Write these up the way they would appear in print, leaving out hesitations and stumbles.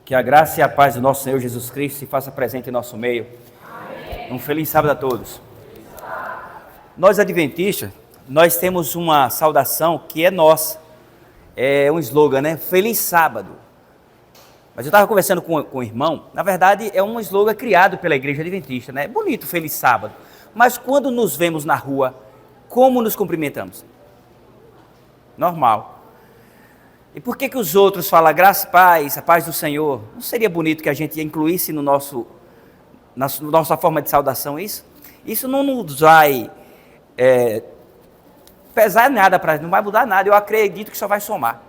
Que a graça e a paz do nosso Senhor Jesus Cristo se faça presente em nosso meio. Amém. Um feliz sábado a todos. Nós adventistas, nós temos uma saudação que é nossa. É um slogan, né? Feliz sábado. Mas eu estava conversando com o irmão, na verdade é um slogan criado pela igreja adventista, né? É bonito, feliz sábado. Mas quando nos vemos na rua, como nos cumprimentamos? Normal. E por que os outros falam graça e paz, a paz do Senhor? Não seria bonito que a gente incluísse na nossa forma de saudação isso? Isso não nos vai pesar nada, não vai mudar nada, eu acredito que só vai somar.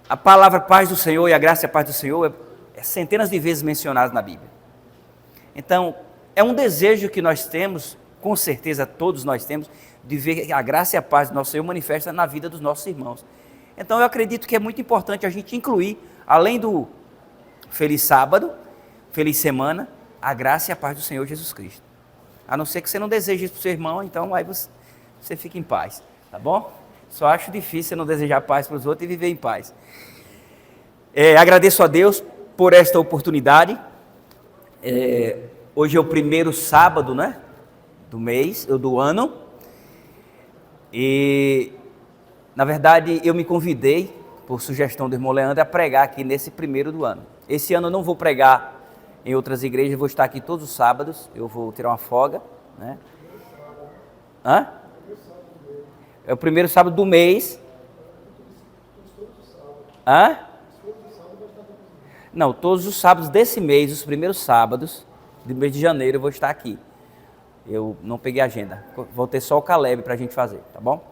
A palavra paz do Senhor e a graça e a paz do Senhor é centenas de vezes mencionada na Bíblia. Então, é um desejo que nós temos, com certeza todos nós temos, de ver que a graça e a paz do nosso Senhor manifesta na vida dos nossos irmãos. Então eu acredito que é muito importante a gente incluir, além do feliz sábado, feliz semana, a graça e a paz do Senhor Jesus Cristo. A não ser que você não deseje isso para o seu irmão, então aí você fica em paz, tá bom? Só acho difícil você não desejar paz para os outros e viver em paz. Agradeço a Deus por esta oportunidade. Hoje é o primeiro sábado, né, do mês, do ano. E na verdade, eu me convidei, por sugestão do irmão Leandro, a pregar aqui nesse primeiro do ano. Esse ano eu não vou pregar em outras igrejas, vou estar aqui todos os sábados, eu vou tirar uma folga, né? É o primeiro sábado do mês. Não, todos os sábados desse mês, os primeiros sábados do mês de janeiro eu vou estar aqui. Eu não peguei agenda, vou ter só o Caleb para a gente fazer, tá bom?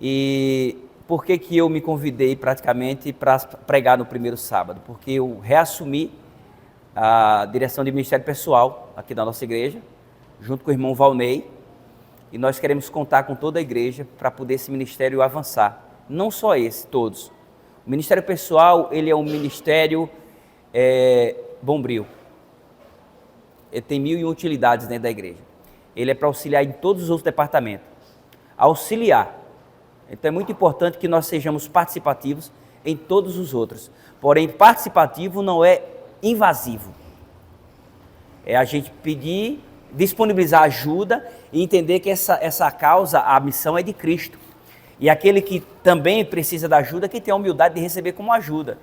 E por que eu me convidei praticamente para pregar no primeiro sábado? Porque eu reassumi a direção de ministério pessoal aqui da nossa igreja, junto com o irmão Valnei, e nós queremos contar com toda a igreja para poder esse ministério avançar. Não só esse, todos. O ministério pessoal, ele é um ministério bombril. Ele tem 1001 utilidades dentro da igreja. Ele é para auxiliar em todos os outros departamentos. Auxiliar. Então é muito importante que nós sejamos participativos em todos os outros. Porém, participativo não é invasivo. É a gente pedir, disponibilizar ajuda e entender que essa causa, a missão é de Cristo. E aquele que também precisa da ajuda, que tem a humildade de receber como ajuda.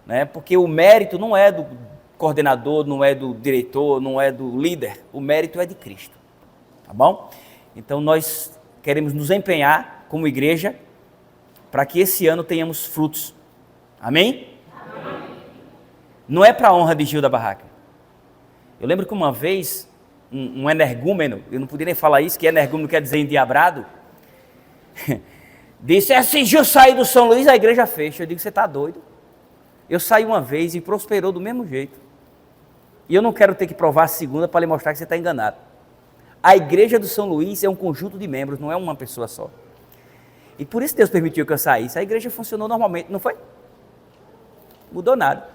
Né? Porque o mérito não é do coordenador, não é do diretor, não é do líder. O mérito é de Cristo. Tá bom? Então nós queremos nos empenhar como igreja, para que esse ano tenhamos frutos. Amém? Amém. Não é para a honra de Gil da Barraca. Eu lembro que uma vez, um energúmeno, eu não podia nem falar isso, que energúmeno quer dizer endiabrado, disse, se Gil sair do São Luís, a igreja fecha. Eu digo, você está doido? Eu saí uma vez e prosperou do mesmo jeito. E eu não quero ter que provar a segunda para lhe mostrar que você está enganado. A igreja do São Luís é um conjunto de membros, não é uma pessoa só. E por isso Deus permitiu que eu saísse. A igreja funcionou normalmente, não foi? Mudou nada.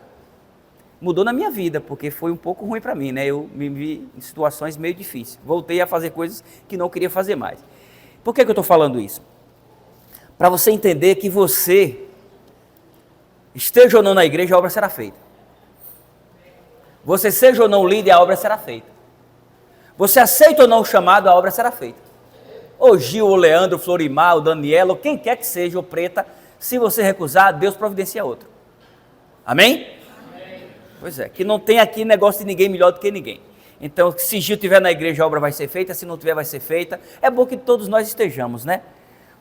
Mudou na minha vida, porque foi um pouco ruim para mim, né? Eu me vi em situações meio difíceis. Voltei a fazer coisas que não queria fazer mais. Por que eu estou falando isso? Para você entender que você, esteja ou não na igreja, a obra será feita. Você seja ou não líder, a obra será feita. Você aceita ou não o chamado, a obra será feita. O Gil, o Leandro, o Florimar, o Daniel, ou quem quer que seja, o Preta, se você recusar, Deus providencia outro. Amém? Amém? Pois é, que não tem aqui negócio de ninguém melhor do que ninguém. Então, se Gil estiver na igreja, a obra vai ser feita, se não tiver, vai ser feita. É bom que todos nós estejamos, né?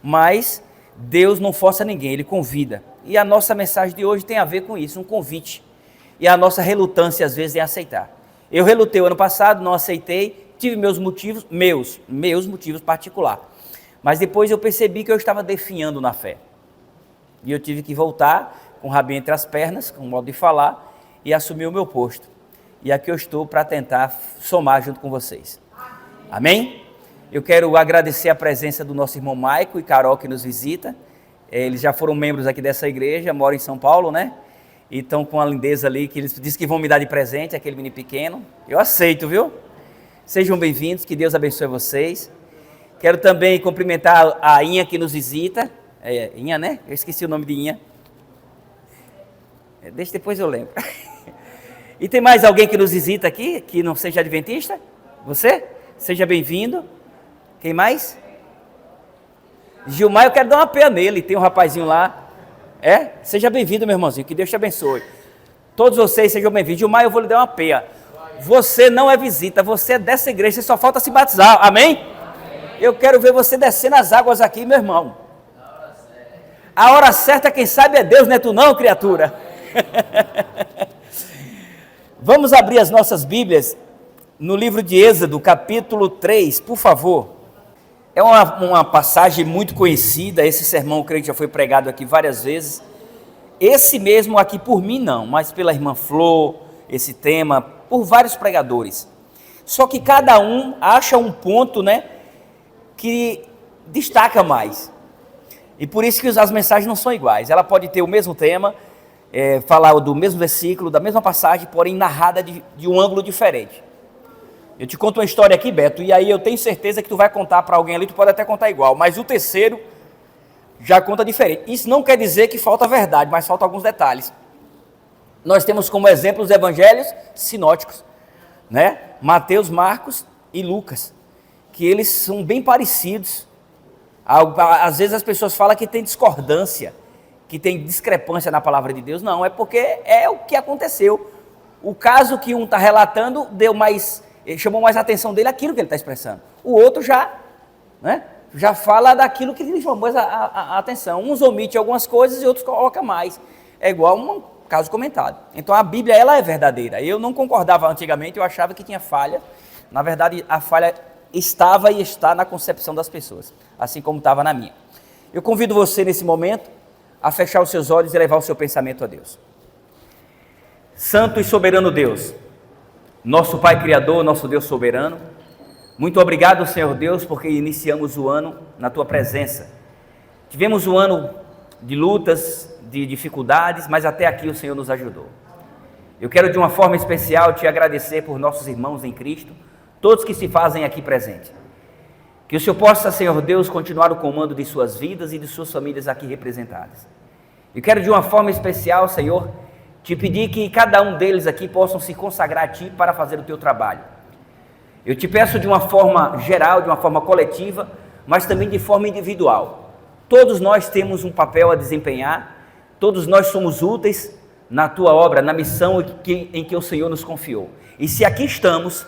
Mas Deus não força ninguém, Ele convida. E a nossa mensagem de hoje tem a ver com isso, um convite. E a nossa relutância, às vezes, em aceitar. Eu relutei o ano passado, não aceitei, tive meus motivos, meus motivos particulares. Mas depois eu percebi que eu estava definhando na fé. E eu tive que voltar com o rabinho entre as pernas, com o modo de falar, e assumir o meu posto. E aqui eu estou para tentar somar junto com vocês. Amém? Eu quero agradecer a presença do nosso irmão Maico e Carol que nos visita. Eles já foram membros aqui dessa igreja, moram em São Paulo, né? E estão com a lindeza ali, que eles dizem que vão me dar de presente, aquele menino pequeno. Eu aceito, viu? Sejam bem-vindos, que Deus abençoe vocês. Quero também cumprimentar a Inha que nos visita. Inha, né? Eu esqueci o nome de Inha. Deixa, depois eu lembro. E tem mais alguém que nos visita aqui, que não seja adventista? Você? Seja bem-vindo. Quem mais? Gilmar, eu quero dar uma peia nele, tem um rapazinho lá. Seja bem-vindo, meu irmãozinho, que Deus te abençoe. Todos vocês sejam bem-vindos. Gilmar, eu vou lhe dar uma peia. Você não é visita, você é dessa igreja, só falta se batizar, amém? Eu quero ver você descendo as águas aqui, meu irmão. A hora certa, quem sabe é Deus, não é tu não, criatura? Vamos abrir as nossas Bíblias no livro de Êxodo, capítulo 3, por favor. É uma passagem muito conhecida, esse sermão eu creio que já foi pregado aqui várias vezes. Esse mesmo aqui por mim não, mas pela irmã Flor, esse tema, por vários pregadores. Só que cada um acha um ponto, né, que destaca mais. E por isso que as mensagens não são iguais. Ela pode ter o mesmo tema, falar do mesmo versículo, da mesma passagem, porém narrada de um ângulo diferente. Eu te conto uma história aqui, Beto, e aí eu tenho certeza que tu vai contar para alguém ali, tu pode até contar igual, mas o terceiro já conta diferente. Isso não quer dizer que falta verdade, mas falta alguns detalhes. Nós temos como exemplo os evangelhos sinóticos, né? Mateus, Marcos e Lucas, que eles são bem parecidos. Às vezes as pessoas falam que tem discordância, que tem discrepância na palavra de Deus. Não, é porque é o que aconteceu. O caso que um está relatando chamou mais a atenção dele aquilo que ele está expressando. O outro já fala daquilo que lhe chamou mais a atenção. Uns omitem algumas coisas e outros colocam mais. É igual um caso comentado. Então a Bíblia, ela é verdadeira. Eu não concordava antigamente, eu achava que tinha falha. Na verdade, a falha estava e está na concepção das pessoas, assim como estava na minha. Eu convido você nesse momento a fechar os seus olhos e levar o seu pensamento a Deus. Santo e soberano Deus, nosso Pai Criador, nosso Deus soberano, muito obrigado, Senhor Deus, porque iniciamos o ano na Tua presença. Tivemos um ano de lutas, de dificuldades, mas até aqui o Senhor nos ajudou. Eu quero de uma forma especial te agradecer por nossos irmãos em Cristo, todos que se fazem aqui presente. Que o Senhor possa, Senhor Deus, continuar o comando de suas vidas e de suas famílias aqui representadas. Eu quero de uma forma especial, Senhor, te pedir que cada um deles aqui possam se consagrar a Ti para fazer o Teu trabalho. Eu te peço de uma forma geral, de uma forma coletiva, mas também de forma individual. Todos nós temos um papel a desempenhar, todos nós somos úteis na Tua obra, na missão em que o Senhor nos confiou. E se aqui estamos,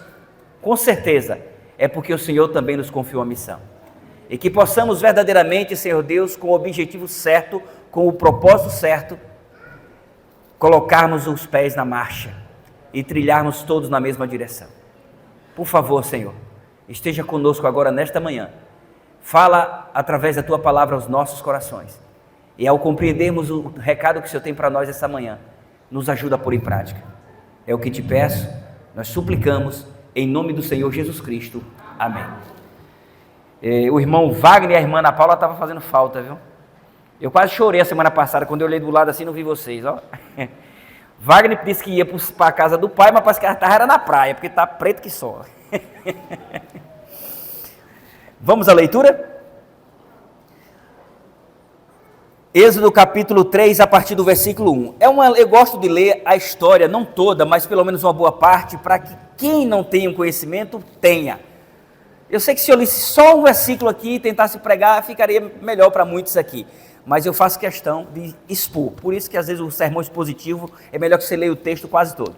com certeza, é porque o Senhor também nos confiou a missão. E que possamos verdadeiramente, Senhor Deus, com o objetivo certo, com o propósito certo, colocarmos os pés na marcha e trilharmos todos na mesma direção. Por favor, Senhor, esteja conosco agora nesta manhã. Fala através da Tua palavra aos nossos corações. E ao compreendermos o recado que o Senhor tem para nós essa manhã, nos ajuda a pôr em prática. É o que te peço, nós suplicamos, em nome do Senhor Jesus Cristo. Amém. O irmão Wagner e a irmã Ana Paula estavam fazendo falta, viu? Eu quase chorei a semana passada, quando eu olhei do lado assim, não vi vocês, ó. Wagner disse que ia para a casa do pai, mas parece que ela estava na praia, porque está preto que só. Vamos à leitura? Êxodo capítulo 3, a partir do versículo 1. Eu gosto de ler a história, não toda, mas pelo menos uma boa parte, para que quem não tem um conhecimento, tenha. Eu sei que se eu lisse só um versículo aqui e tentasse pregar, ficaria melhor para muitos aqui. Mas eu faço questão de expor. Por isso que às vezes o sermão expositivo é melhor que você leia o texto quase todo.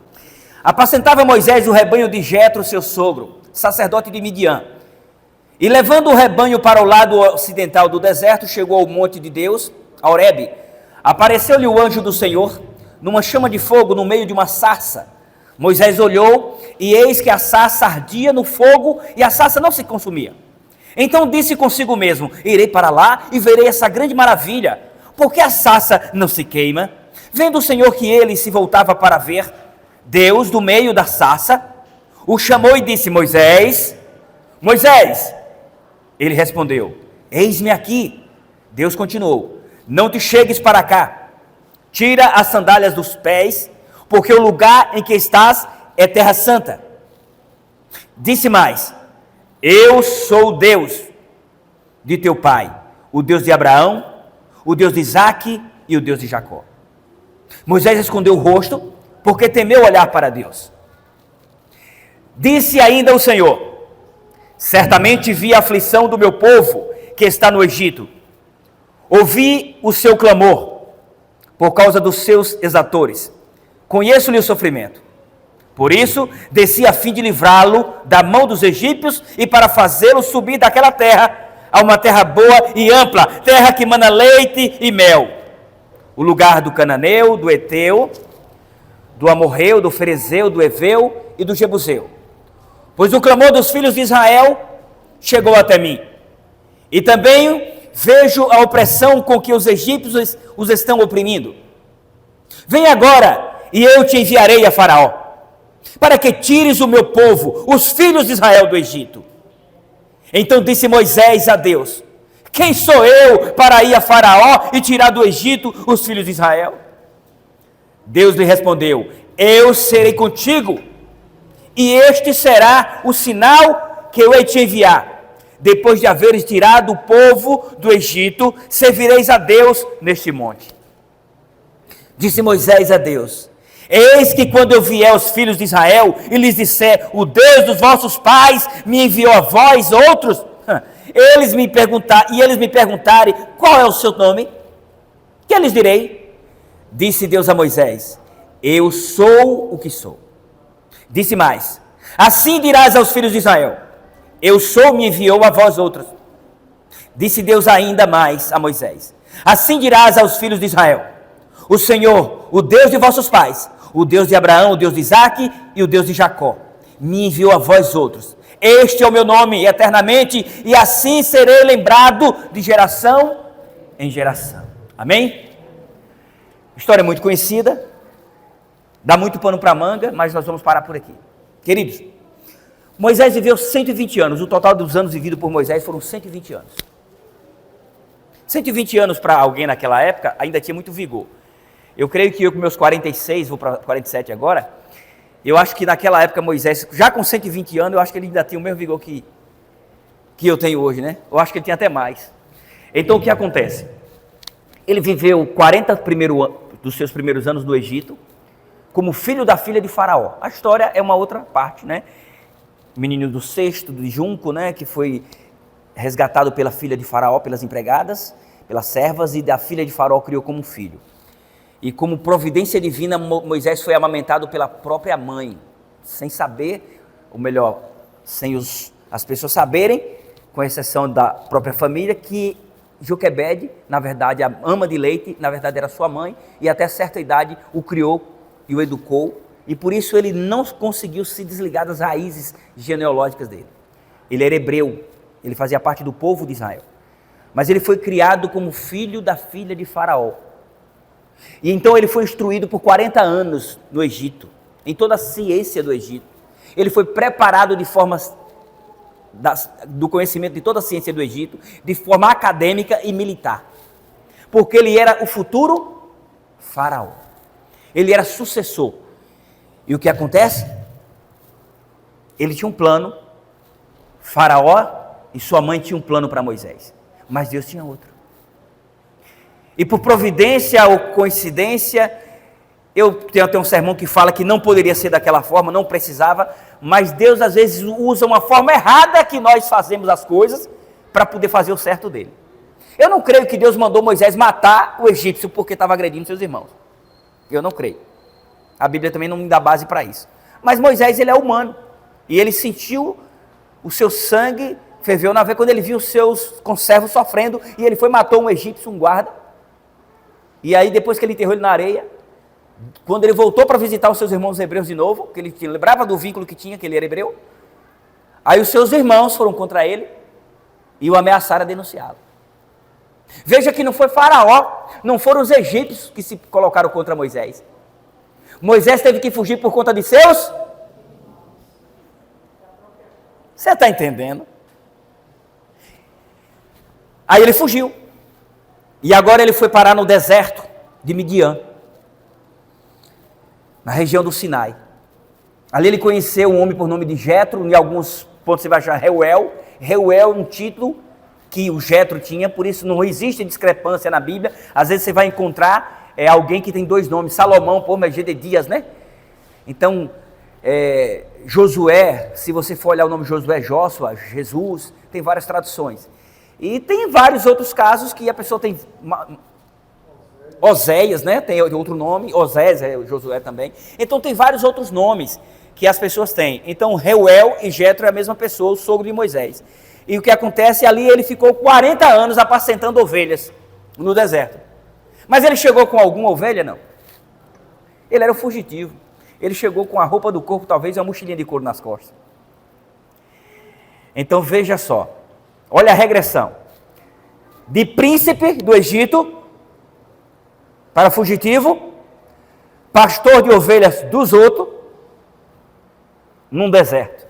Apacentava Moisés o rebanho de Jetro, seu sogro, sacerdote de Midian. E levando o rebanho para o lado ocidental do deserto, chegou ao monte de Deus, a Horebe. Apareceu-lhe o anjo do Senhor, numa chama de fogo no meio de uma sarça. Moisés olhou, e eis que a sarça ardia no fogo, e a sarça não se consumia. Então disse consigo mesmo: irei para lá e verei essa grande maravilha, porque a sarça não se queima. Vendo o Senhor que ele se voltava para ver, Deus, do meio da sarça, o chamou e disse: Moisés, Moisés. Ele respondeu: eis-me aqui. Deus continuou: não te chegues para cá, tira as sandálias dos pés, porque o lugar em que estás é terra santa. Disse mais: eu sou o Deus de teu pai, o Deus de Abraão, o Deus de Isaque e o Deus de Jacó. Moisés escondeu o rosto, porque temeu olhar para Deus. Disse ainda o Senhor: certamente vi a aflição do meu povo que está no Egito. Ouvi o seu clamor por causa dos seus exatores. Conheço-lhe o sofrimento. Por isso, desci a fim de livrá-lo da mão dos egípcios e para fazê-lo subir daquela terra a uma terra boa e ampla, terra que mana leite e mel. O lugar do cananeu, do eteu, do amorreu, do ferezeu, do eveu e do jebuseu. Pois o clamor dos filhos de Israel chegou até mim. E também vejo a opressão com que os egípcios os estão oprimindo. Vem agora e eu te enviarei a Faraó, para que tires o meu povo, os filhos de Israel, do Egito. Então disse Moisés a Deus: quem sou eu para ir a Faraó e tirar do Egito os filhos de Israel? Deus lhe respondeu: eu serei contigo, e este será o sinal que eu hei de te enviar. Depois de haveres tirado o povo do Egito, servireis a Deus neste monte. Disse Moisés a Deus: eis que quando eu vier aos filhos de Israel e lhes disser: o Deus dos vossos pais me enviou a vós outros, eles me perguntarem: qual é o seu nome? Que lhes direi? Disse Deus a Moisés: eu sou o que sou. Disse mais: assim dirás aos filhos de Israel: eu sou, me enviou a vós outros. Disse Deus ainda mais a Moisés: assim dirás aos filhos de Israel: o Senhor, o Deus de vossos pais, o Deus de Abraão, o Deus de Isaque e o Deus de Jacó, me enviou a vós outros. Este é o meu nome eternamente, e assim serei lembrado de geração em geração. Amém? História muito conhecida, dá muito pano para manga, mas nós vamos parar por aqui. Queridos, Moisés viveu 120 anos, o total dos anos vividos por Moisés foram 120 anos. 120 anos para alguém naquela época ainda tinha muito vigor. Eu creio que eu com meus 46, vou para 47 agora, eu acho que naquela época Moisés, já com 120 anos, eu acho que ele ainda tinha o mesmo vigor que eu tenho hoje, né? Eu acho que ele tinha até mais. Então o que acontece? Ele viveu 40 dos seus primeiros anos no Egito, como filho da filha de Faraó. A história é uma outra parte, né? O menino do cesto, de junco, né? Que foi resgatado pela filha de Faraó, pelas empregadas, pelas servas, e da filha de Faraó criou como filho. E como providência divina, Moisés foi amamentado pela própria mãe, sem saber, ou melhor, sem as pessoas saberem, com exceção da própria família, que Joquebede, na verdade, a ama de leite, na verdade era sua mãe, e até certa idade o criou e o educou, e por isso ele não conseguiu se desligar das raízes genealógicas dele. Ele era hebreu, ele fazia parte do povo de Israel, mas ele foi criado como filho da filha de Faraó. E então ele foi instruído por 40 anos no Egito, em toda a ciência do Egito. Ele foi preparado de formas do conhecimento de toda a ciência do Egito, de forma acadêmica e militar, porque ele era o futuro faraó, ele era sucessor. E o que acontece? Ele tinha um plano, Faraó e sua mãe tinham um plano para Moisés, mas Deus tinha outro. E por providência ou coincidência, eu tenho até um sermão que fala que não poderia ser daquela forma, não precisava, mas Deus às vezes usa uma forma errada que nós fazemos as coisas para poder fazer o certo dele. Eu não creio que Deus mandou Moisés matar o egípcio porque estava agredindo seus irmãos. Eu não creio. A Bíblia também não me dá base para isso. Mas Moisés, ele é humano, e ele sentiu o seu sangue ferveu na veia quando ele viu os seus conservos sofrendo, e ele foi e matou um egípcio, um guarda. E aí depois que ele enterrou ele na areia, quando ele voltou para visitar os seus irmãos hebreus de novo, que ele lembrava do vínculo que tinha, que ele era hebreu, aí os seus irmãos foram contra ele e o ameaçaram a denunciá-lo. Veja que não foi Faraó, não foram os egípcios que se colocaram contra Moisés. Moisés teve que fugir por conta de seus... Você está entendendo? Aí ele fugiu. E agora ele foi parar no deserto de Midian, na região do Sinai. Ali ele conheceu um homem por nome de Jetro, em alguns pontos você vai achar Reuel. Reuel é um título que o Jetro tinha, por isso não existe discrepância na Bíblia. Às vezes você vai encontrar é alguém que tem dois nomes, Salomão por Megedias, né? Então, Josué, se você for olhar o nome Josué, Jósua, Jesus, tem várias traduções. E tem vários outros casos que a pessoa tem... Oséias, né? Tem outro nome, Osés, Josué também. Então tem vários outros nomes que as pessoas têm. Então Reuel e Jetro é a mesma pessoa, o sogro de Moisés. E o que acontece ali, ele ficou 40 anos apacentando ovelhas no deserto. Mas ele chegou com alguma ovelha? Não. Ele era um fugitivo. Ele chegou com a roupa do corpo, talvez, e uma mochilinha de couro nas costas. Então veja só, olha a regressão. De príncipe do Egito para fugitivo, pastor de ovelhas dos outros, num deserto.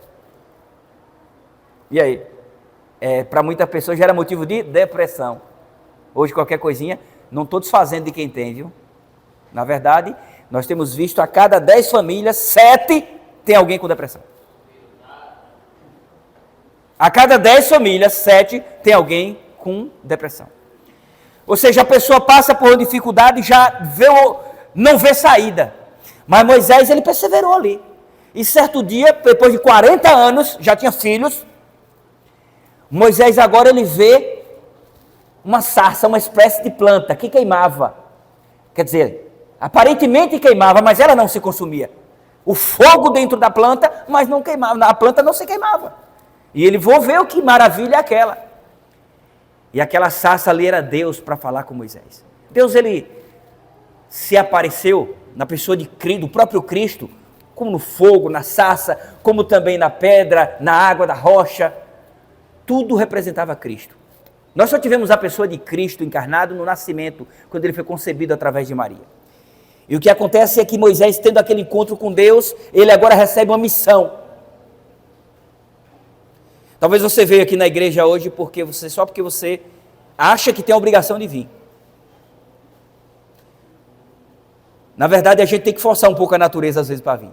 E aí? Para muitas pessoas gera motivo de depressão. Hoje qualquer coisinha, não estou desfazendo de quem tem, viu? Na verdade, nós temos visto a cada 10 famílias, 7 tem alguém com depressão. A cada 10 famílias, 7 tem alguém com depressão. Ou seja, a pessoa passa por uma dificuldade e já não vê saída. Mas Moisés, ele perseverou ali. E certo dia, depois de 40 anos, já tinha filhos, Moisés agora ele vê uma sarça, uma espécie de planta que queimava. Quer dizer, aparentemente queimava, mas ela não se consumia. O fogo dentro da planta, mas não queimava, a planta não se queimava. E ele vou ver que maravilha é aquela. E aquela sarça ali era Deus para falar com Moisés. Deus, ele se apareceu na pessoa do próprio Cristo, como no fogo, na sarça, como também na pedra, na água da rocha. Tudo representava Cristo. Nós só tivemos a pessoa de Cristo encarnado no nascimento, quando ele foi concebido através de Maria. E o que acontece é que Moisés, tendo aquele encontro com Deus, ele agora recebe uma missão. Talvez você veio aqui na igreja hoje só porque você acha que tem a obrigação de vir. Na verdade, a gente tem que forçar um pouco a natureza às vezes para vir.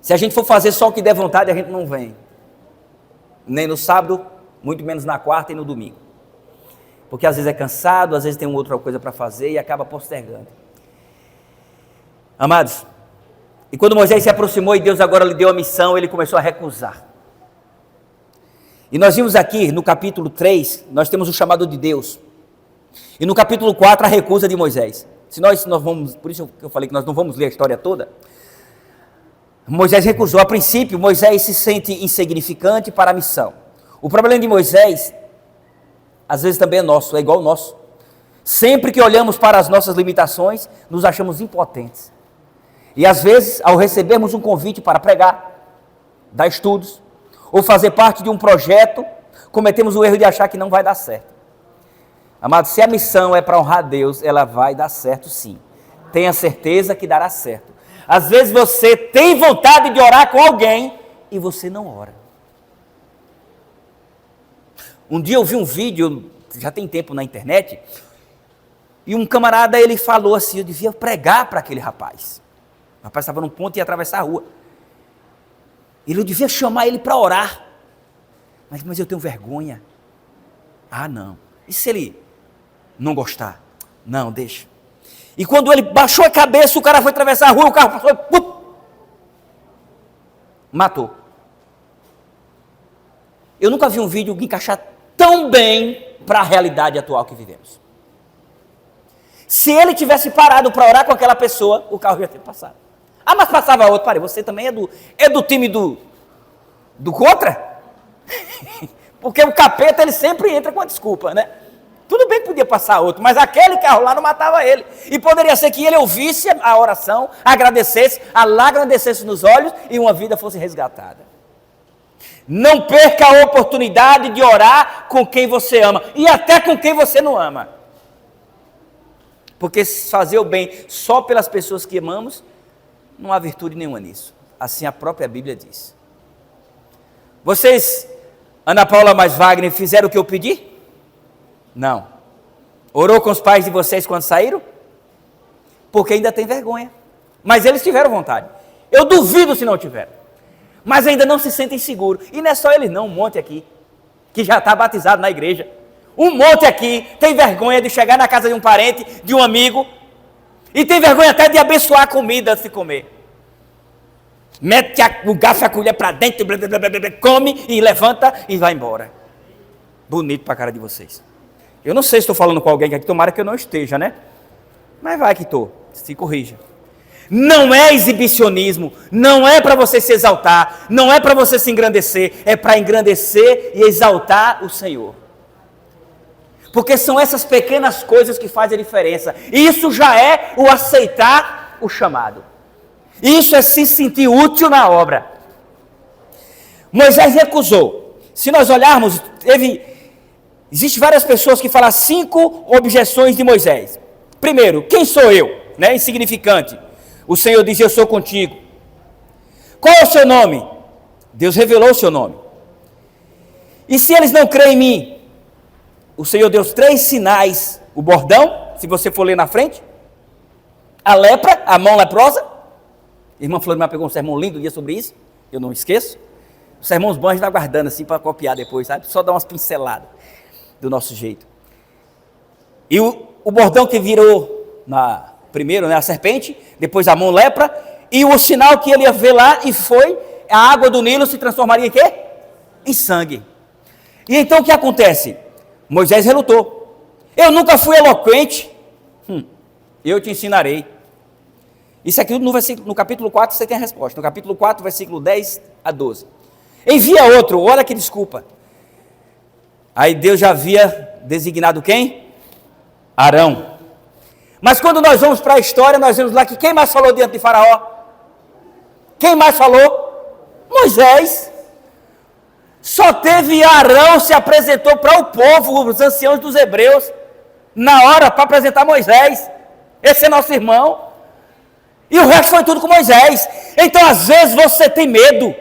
Se a gente for fazer só o que der vontade, a gente não vem. Nem no sábado, muito menos na quarta e no domingo. Porque às vezes é cansado, às vezes tem outra coisa para fazer e acaba postergando. Amados, e quando Moisés se aproximou e Deus agora lhe deu a missão, ele começou a recusar. E nós vimos aqui no capítulo 3, nós temos o chamado de Deus. E no capítulo 4, a recusa de Moisés. Nós vamos, por isso que eu falei que nós não vamos ler a história toda. Moisés recusou. A princípio, Moisés se sente insignificante para a missão. O problema de Moisés, às vezes também é nosso, é igual ao nosso. Sempre que olhamos para as nossas limitações, nos achamos impotentes. E às vezes, ao recebermos um convite para pregar, dar estudos, ou fazer parte de um projeto, cometemos o erro de achar que não vai dar certo. Amado, se a missão é para honrar Deus, ela vai dar certo sim. Tenha certeza que dará certo. Às vezes você tem vontade de orar com alguém e você não ora. Um dia eu vi um vídeo, já tem tempo na internet, e um camarada ele falou assim, eu devia pregar para aquele rapaz. O rapaz estava num ponto e ia atravessar a rua. Eu devia chamar ele para orar. Mas eu tenho vergonha. Ah, não. E se ele não gostar? Não, deixa. E quando ele baixou a cabeça, o cara foi atravessar a rua, o carro passou, pum, matou. Eu nunca vi um vídeo encaixar tão bem para a realidade atual que vivemos. Se ele tivesse parado para orar com aquela pessoa, o carro ia ter passado. Ah, mas passava outro. Pare, você também é do time do contra? Porque o capeta, ele sempre entra com a desculpa, né? Tudo bem que podia passar outro, mas aquele carro lá não matava ele. E poderia ser que ele ouvisse a oração, agradecesse, a lágrima descesse nos olhos e uma vida fosse resgatada. Não perca a oportunidade de orar com quem você ama e até com quem você não ama. Porque fazer o bem só pelas pessoas que amamos, não há virtude nenhuma nisso. Assim a própria Bíblia diz. Vocês, Ana Paula mais Wagner, fizeram o que eu pedi? Não. Orou com os pais de vocês quando saíram? Porque ainda tem vergonha. Mas eles tiveram vontade. Eu duvido se não tiveram. Mas ainda não se sentem seguros. E não é só eles não, um monte aqui, que já está batizado na igreja. Um monte aqui tem vergonha de chegar na casa de um parente, de um amigo, e tem vergonha até de abençoar a comida antes de comer. Mete o garfo e a colher para dentro, blá, blá, blá, blá, come e levanta e vai embora. Bonito para a cara de vocês. Eu não sei se estou falando com alguém aqui, tomara que eu não esteja, né? Mas vai que estou, se corrija. Não é exibicionismo, não é para você se exaltar, não é para você se engrandecer, é para engrandecer e exaltar o Senhor. Porque são essas pequenas coisas que fazem a diferença. E isso já é o aceitar o chamado. Isso é se sentir útil na obra. Moisés recusou. Se nós olharmos, existem várias pessoas que falam 5 objeções de Moisés. Primeiro, quem sou eu? Né? Insignificante. O Senhor diz, eu sou contigo. Qual é o seu nome? Deus revelou o seu nome. E se eles não creem em mim? O Senhor deu 3 sinais. O bordão, se você for ler na frente. A lepra, a mão leprosa. A irmã Florimar pegou um sermão lindo um dia sobre isso. Eu não esqueço. Os sermões bons a gente está guardando assim para copiar depois, sabe? Só dar umas pinceladas do nosso jeito. E o bordão que virou primeiro, né, a serpente, depois a mão lepra, e o sinal que ele ia ver lá, e foi, a água do Nilo se transformaria em quê? Em sangue. E então o que acontece? Moisés relutou. Eu nunca fui eloquente, eu te ensinarei. Isso aqui no capítulo 4 você tem a resposta, no capítulo 4, versículo 10 a 12. Envia outro, olha que desculpa. Aí Deus já havia designado quem? Arão. Mas quando nós vamos para a história, nós vemos lá que quem mais falou diante de Faraó? Quem mais falou? Moisés. Só teve Arão se apresentou para o povo, os anciãos dos hebreus, na hora para apresentar Moisés. Esse é nosso irmão. E o resto foi tudo com Moisés. Então às vezes você tem medo,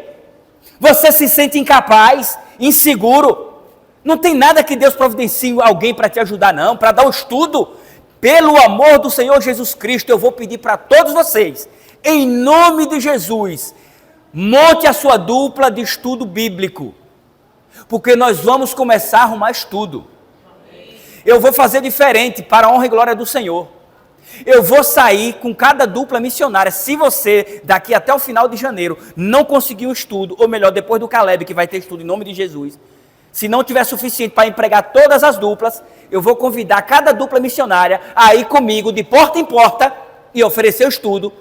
você se sente incapaz, inseguro. Não tem nada que Deus providencie alguém para te ajudar não, para dar o estudo. Pelo amor do Senhor Jesus Cristo, eu vou pedir para todos vocês, em nome de Jesus, monte a sua dupla de estudo bíblico, porque nós vamos começar a arrumar estudo. Eu vou fazer diferente, para a honra e glória do Senhor. Eu vou sair com cada dupla missionária. Se você, daqui até o final de janeiro, não conseguir um estudo, ou melhor, depois do Caleb, que vai ter estudo em nome de Jesus, se não tiver suficiente para empregar todas as duplas, eu vou convidar cada dupla missionária a ir comigo de porta em porta e oferecer o estudo.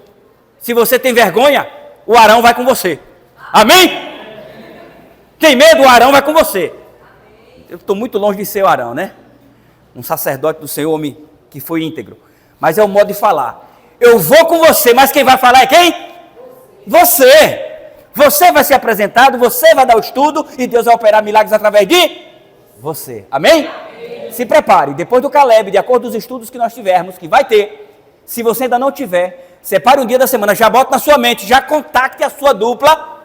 Se você tem vergonha, o Arão vai com você. Amém? Tem medo, o Arão vai com você. Eu estou muito longe de ser o Arão, né? Um sacerdote do Senhor, homem que foi íntegro. Mas é o modo de falar. Eu vou com você, mas quem vai falar é quem? Você. Você vai ser apresentado, você vai dar o estudo e Deus vai operar milagres através de você. Amém? Amém. Se prepare. Depois do Caleb, de acordo com os estudos que nós tivermos, que vai ter, se você ainda não tiver, separe um dia da semana, já bota na sua mente, já contacte a sua dupla.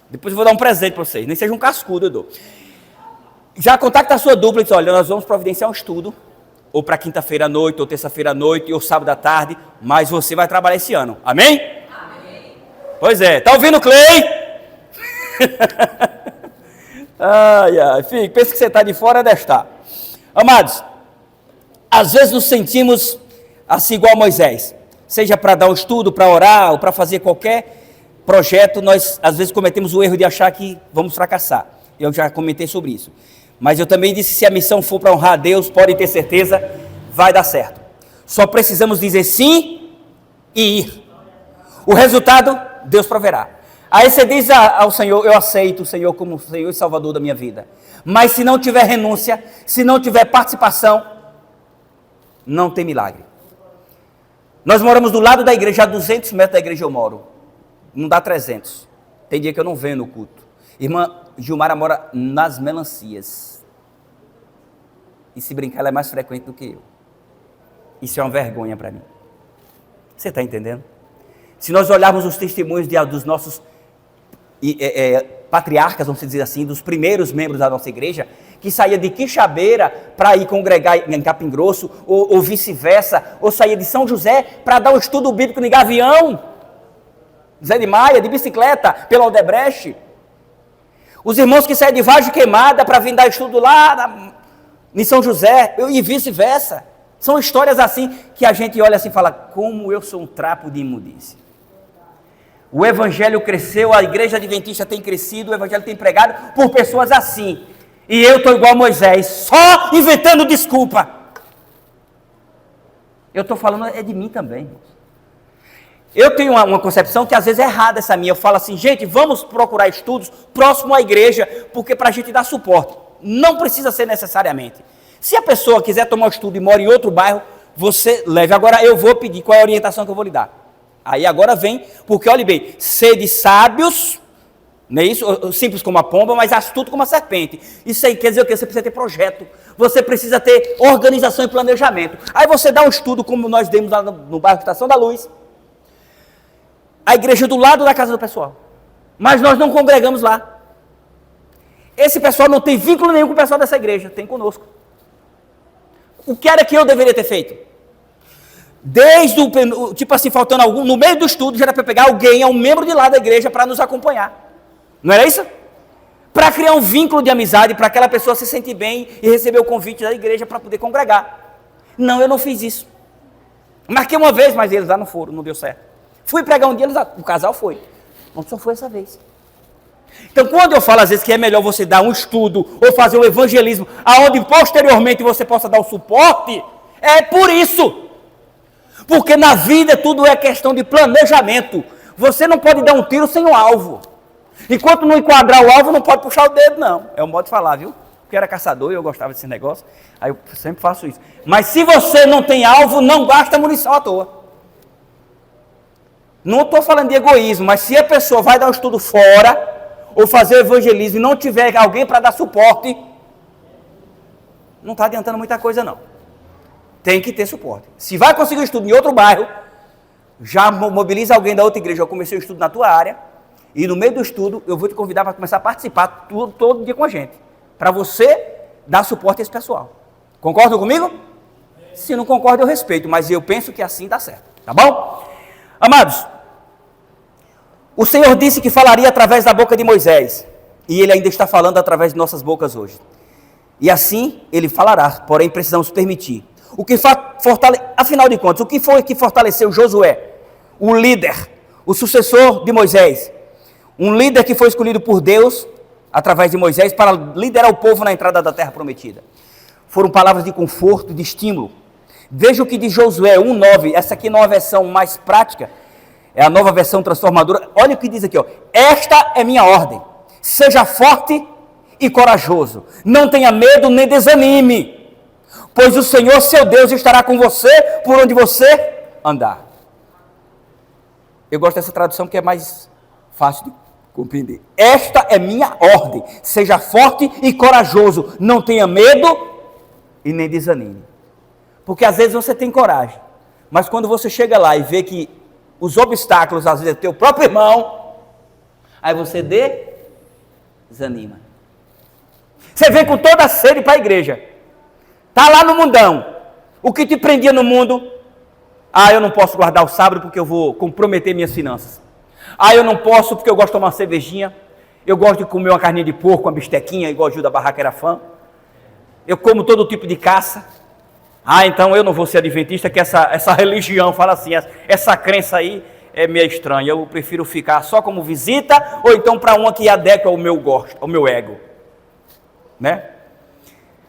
Depois eu vou dar um presente para vocês, nem seja um cascudo, eu dou. Já contacte a sua dupla e diz, olha, nós vamos providenciar um estudo, ou para quinta-feira à noite, ou terça-feira à noite, ou sábado à tarde, mas você vai trabalhar esse ano. Amém? Pois é, tá ouvindo, Clay? Ai, filho, pensa que você está de fora, deve estar. Amados, às vezes nos sentimos assim igual a Moisés, seja para dar um estudo, para orar, ou para fazer qualquer projeto, nós às vezes cometemos o erro de achar que vamos fracassar. Eu já comentei sobre isso. Mas eu também disse, se a missão for para honrar a Deus, pode ter certeza, vai dar certo. Só precisamos dizer sim e ir. O resultado, Deus proverá. Aí você diz ao Senhor, eu aceito o Senhor como Senhor e Salvador da minha vida. Mas se não tiver renúncia, se não tiver participação, não tem milagre. Nós moramos do lado da igreja, a 200 metros da igreja eu moro. Não dá 300. Tem dia que eu não venho no culto. Irmã Gilmara mora nas melancias. E se brincar, ela é mais frequente do que eu. Isso é uma vergonha para mim. Você está entendendo? Se nós olharmos os testemunhos dos nossos patriarcas, vamos dizer assim, dos primeiros membros da nossa igreja, que saía de Quixabeira para ir congregar em Capim Grosso, ou vice-versa, ou saía de São José para dar um estudo bíblico em Gavião, Zé de Maia, de bicicleta, pela Odebrecht. Os irmãos que saíam de Vargem Queimada para vir dar estudo lá em São José, e vice-versa. São histórias assim que a gente olha assim e fala, como eu sou um trapo de imundície. O evangelho cresceu, a igreja adventista tem crescido, o evangelho tem pregado por pessoas assim. E eu estou igual a Moisés, só inventando desculpa. Eu estou falando é de mim também, irmãos. Eu tenho uma concepção que às vezes é errada essa minha. Eu falo assim, gente, vamos procurar estudos próximo à igreja, porque para a gente dar suporte. Não precisa ser necessariamente. Se a pessoa quiser tomar um estudo e mora em outro bairro, você leve. Agora eu vou pedir qual é a orientação que eu vou lhe dar. Aí agora vem, porque olhe bem, sede sábios, não é isso? Simples como a pomba, mas astuto como a serpente. Isso aí quer dizer o quê? Você precisa ter projeto, você precisa ter organização e planejamento. Aí você dá um estudo como nós demos lá no bairro Estação da Luz, a igreja do lado da casa do pessoal, mas nós não congregamos lá. Esse pessoal não tem vínculo nenhum com o pessoal dessa igreja, tem conosco. O que era que eu deveria ter feito? Desde o, tipo assim, faltando algum, no meio do estudo, já era para pegar alguém, um membro de lá da igreja, para nos acompanhar. Não era isso? Para criar um vínculo de amizade, para aquela pessoa se sentir bem e receber o convite da igreja para poder congregar. Não, eu não fiz isso. Marquei uma vez, mas eles lá não foram, não deu certo. Fui pregar um dia, o casal foi. Não só foi essa vez. Então, quando eu falo às vezes que é melhor você dar um estudo ou fazer um evangelismo, aonde posteriormente você possa dar o suporte, é por isso. Porque na vida tudo é questão de planejamento. Você não pode dar um tiro sem um alvo. Enquanto não enquadrar o alvo, não pode puxar o dedo, não. É o modo de falar, viu? Porque eu era caçador e eu gostava desse negócio. Aí eu sempre faço isso. Mas se você não tem alvo, não gasta munição à toa. Não estou falando de egoísmo, mas se a pessoa vai dar um estudo fora, ou fazer o evangelismo e não tiver alguém para dar suporte, não está adiantando muita coisa não. Tem que ter suporte. Se vai conseguir um estudo em outro bairro, já mobiliza alguém da outra igreja. Eu comecei o estudo na tua área, e no meio do estudo eu vou te convidar para começar a participar todo dia com a gente, para você dar suporte a esse pessoal. Concordam comigo? Se não concorda eu respeito, mas eu penso que assim dá certo, tá bom? Amados, o Senhor disse que falaria através da boca de Moisés, e Ele ainda está falando através de nossas bocas hoje. E assim Ele falará, porém precisamos permitir. Afinal de contas, o que foi que fortaleceu Josué, o líder, o sucessor de Moisés? Um líder que foi escolhido por Deus, através de Moisés, para liderar o povo na entrada da terra prometida. Foram palavras de conforto, de estímulo. Veja o que diz Josué 1:9, essa aqui não é uma versão mais prática, é a nova versão transformadora. Olha o que diz aqui, ó. Esta é minha ordem, seja forte e corajoso, não tenha medo nem desanime, pois o Senhor seu Deus estará com você por onde você andar. Eu gosto dessa tradução que é mais fácil de compreender. Esta é minha ordem, seja forte e corajoso, não tenha medo e nem desanime. Porque às vezes você tem coragem, mas quando você chega lá e vê que os obstáculos, às vezes, é teu próprio irmão, aí você desanima. Você vem com toda a sede para a igreja, está lá no mundão, o que te prendia no mundo, eu não posso guardar o sábado porque eu vou comprometer minhas finanças, eu não posso porque eu gosto de tomar uma cervejinha, eu gosto de comer uma carninha de porco, uma bistequinha, igual o Gil da Barraca era fã, eu como todo tipo de caça, então eu não vou ser adventista, que essa religião fala assim, essa crença aí é meio estranha, eu prefiro ficar só como visita, ou então para uma que adequa ao meu gosto, ao meu ego, né?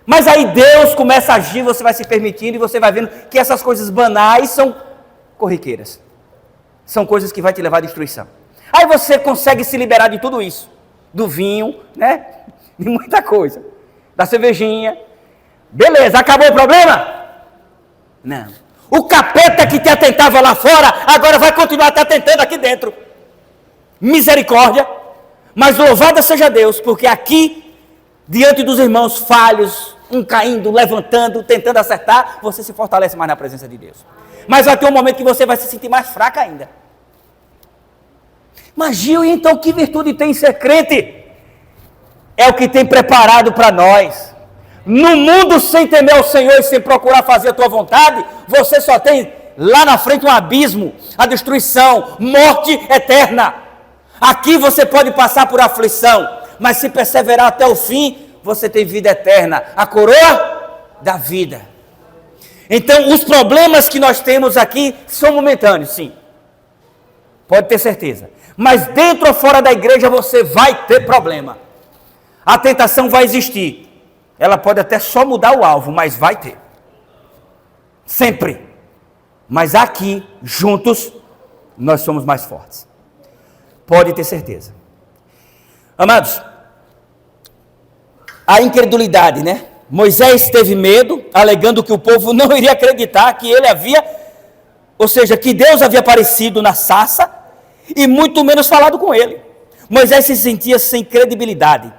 Mas aí Deus começa a agir, você vai se permitindo, e você vai vendo que essas coisas banais são corriqueiras, são coisas que vai te levar à destruição. Aí você consegue se liberar de tudo isso, do vinho, né? De muita coisa, da cervejinha, beleza, acabou o problema? Não. O capeta que te atentava lá fora, agora vai continuar te atentando aqui dentro. Misericórdia. Mas louvado seja Deus, porque aqui, diante dos irmãos falhos, um caindo, levantando, tentando acertar, você se fortalece mais na presença de Deus. Mas vai ter um momento que você vai se sentir mais fraca ainda. Mas Gil, então que virtude tem ser crente? É o que tem preparado para nós. No mundo sem temer ao Senhor e sem procurar fazer a tua vontade, você só tem lá na frente um abismo, a destruição, morte eterna. Aqui você pode passar por aflição, mas se perseverar até o fim, você tem vida eterna. A coroa da vida. Então, os problemas que nós temos aqui são momentâneos, sim. Pode ter certeza. Mas dentro ou fora da igreja você vai ter problema. A tentação vai existir. Ela pode até só mudar o alvo, mas vai ter. Sempre. Mas aqui, juntos, nós somos mais fortes. Pode ter certeza. Amados, a incredulidade, né? Moisés teve medo, alegando que o povo não iria acreditar que ele havia, ou seja, que Deus havia aparecido na sarça, e muito menos falado com ele. Moisés se sentia sem credibilidade.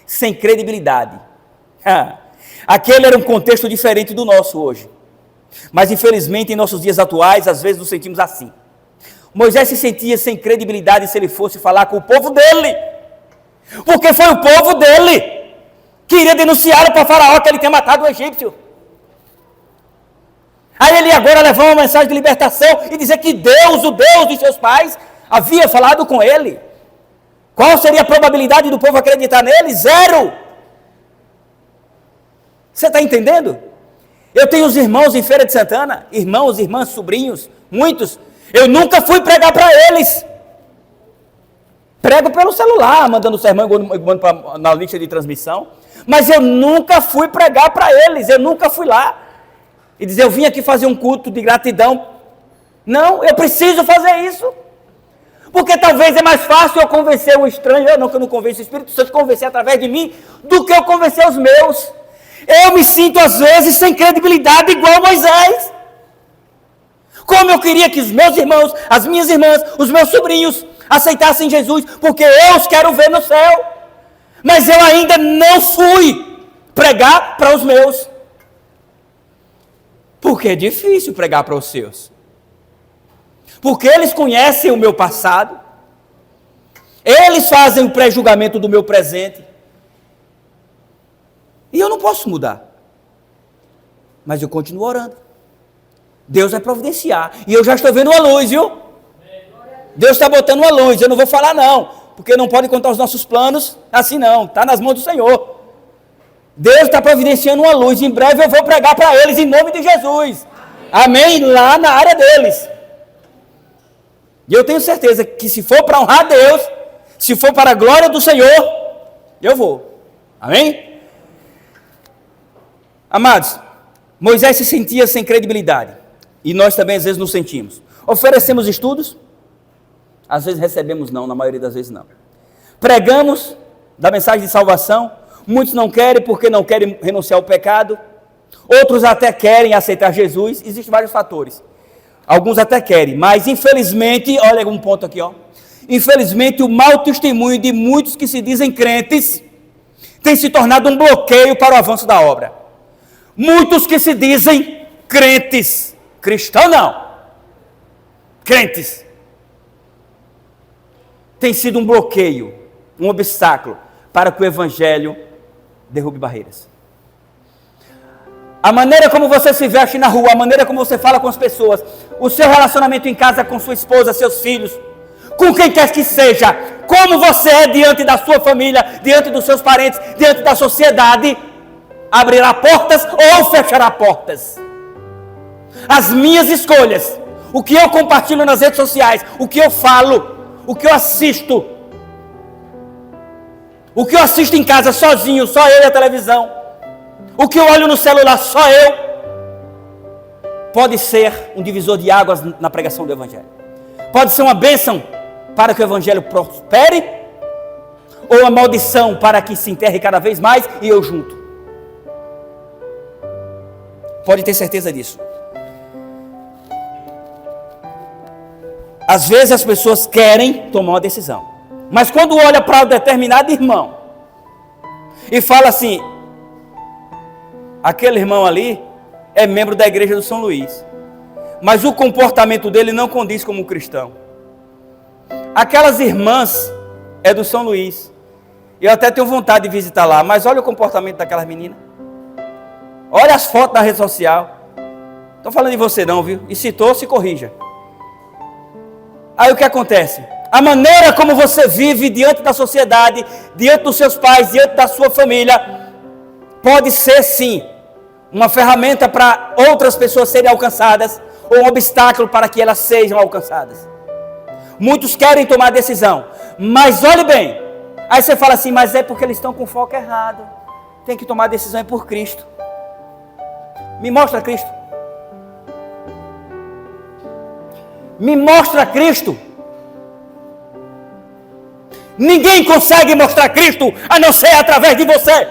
Sem credibilidade. Aquele era um contexto diferente do nosso hoje. Mas infelizmente em nossos dias atuais, às vezes nos sentimos assim. Moisés se sentia sem credibilidade se ele fosse falar com o povo dele. Porque foi o povo dele que iria denunciá-lo para Faraó que ele tinha matado o egípcio. Aí ele agora levar uma mensagem de libertação e dizer que Deus, o Deus de seus pais, havia falado com ele. Qual seria a probabilidade do povo acreditar nele? 0. Você está entendendo? Eu tenho os irmãos em Feira de Santana, irmãos, irmãs, sobrinhos, muitos. Eu nunca fui pregar para eles. Prego pelo celular, mandando sermão na lista de transmissão. Mas eu nunca fui pregar para eles, eu nunca fui lá. E dizer, eu vim aqui fazer um culto de gratidão. Não, eu preciso fazer isso. Porque talvez é mais fácil eu convencer o estranho, que eu não convenço o Espírito Santo convencer através de mim, do que eu convencer os meus. Eu me sinto às vezes sem credibilidade igual Moisés. Como eu queria que os meus irmãos, as minhas irmãs, os meus sobrinhos aceitassem Jesus, porque eu os quero ver no céu. Mas eu ainda não fui pregar para os meus. Porque é difícil pregar para os seus. Porque eles conhecem o meu passado. Eles fazem o pré-julgamento do meu presente. E eu não posso mudar. Mas eu continuo orando. Deus vai providenciar. E eu já estou vendo uma luz, viu? Deus está botando uma luz. Eu não vou falar não. Porque não pode contar os nossos planos assim não. Está nas mãos do Senhor. Deus está providenciando uma luz. Em breve eu vou pregar para eles em nome de Jesus. Amém? Lá na área deles. E eu tenho certeza que se for para honrar Deus, se for para a glória do Senhor, eu vou. Amém? Amados, Moisés se sentia sem credibilidade. E nós também às vezes nos sentimos. Oferecemos estudos, às vezes recebemos não, na maioria das vezes não. Pregamos da mensagem de salvação, muitos não querem porque não querem renunciar ao pecado, outros até querem aceitar Jesus, existem vários fatores. Alguns até querem, mas infelizmente, olha um ponto aqui, ó. Infelizmente o mau testemunho de muitos que se dizem crentes tem se tornado um bloqueio para o avanço da obra. Muitos que se dizem crentes, cristão não, crentes, tem sido um bloqueio, um obstáculo para que o evangelho derrube barreiras. A maneira como você se veste na rua, a maneira como você fala com as pessoas, o seu relacionamento em casa com sua esposa, seus filhos, com quem quer que seja, como você é diante da sua família, diante dos seus parentes, diante da sociedade, abrirá portas ou fechará portas. As minhas escolhas, o que eu compartilho nas redes sociais, o que eu falo, o que eu assisto, em casa sozinho, só eu e a televisão, o que eu olho no celular, só eu, pode ser um divisor de águas na pregação do Evangelho. Pode ser uma bênção para que o Evangelho prospere, ou uma maldição para que se enterre cada vez mais e eu junto. Pode ter certeza disso. Às vezes as pessoas querem tomar uma decisão, mas quando olha para um determinado irmão e fala assim, aquele irmão ali é membro da igreja do São Luís, mas o comportamento dele não condiz como um cristão. Aquelas irmãs é do São Luís, eu até tenho vontade de visitar lá, mas olha o comportamento daquelas meninas, olha as fotos na rede social. Estou falando de você não, viu? E citou, se corrija. Aí o que acontece? A maneira como você vive diante da sociedade, diante dos seus pais, diante da sua família, pode ser sim uma ferramenta para outras pessoas serem alcançadas, ou um obstáculo para que elas sejam alcançadas. Muitos querem tomar decisão, mas olhe bem, aí você fala assim, mas é porque eles estão com foco errado, tem que tomar decisão é por Cristo. Me mostra Cristo. Me mostra Cristo. Ninguém consegue mostrar Cristo a não ser através de você.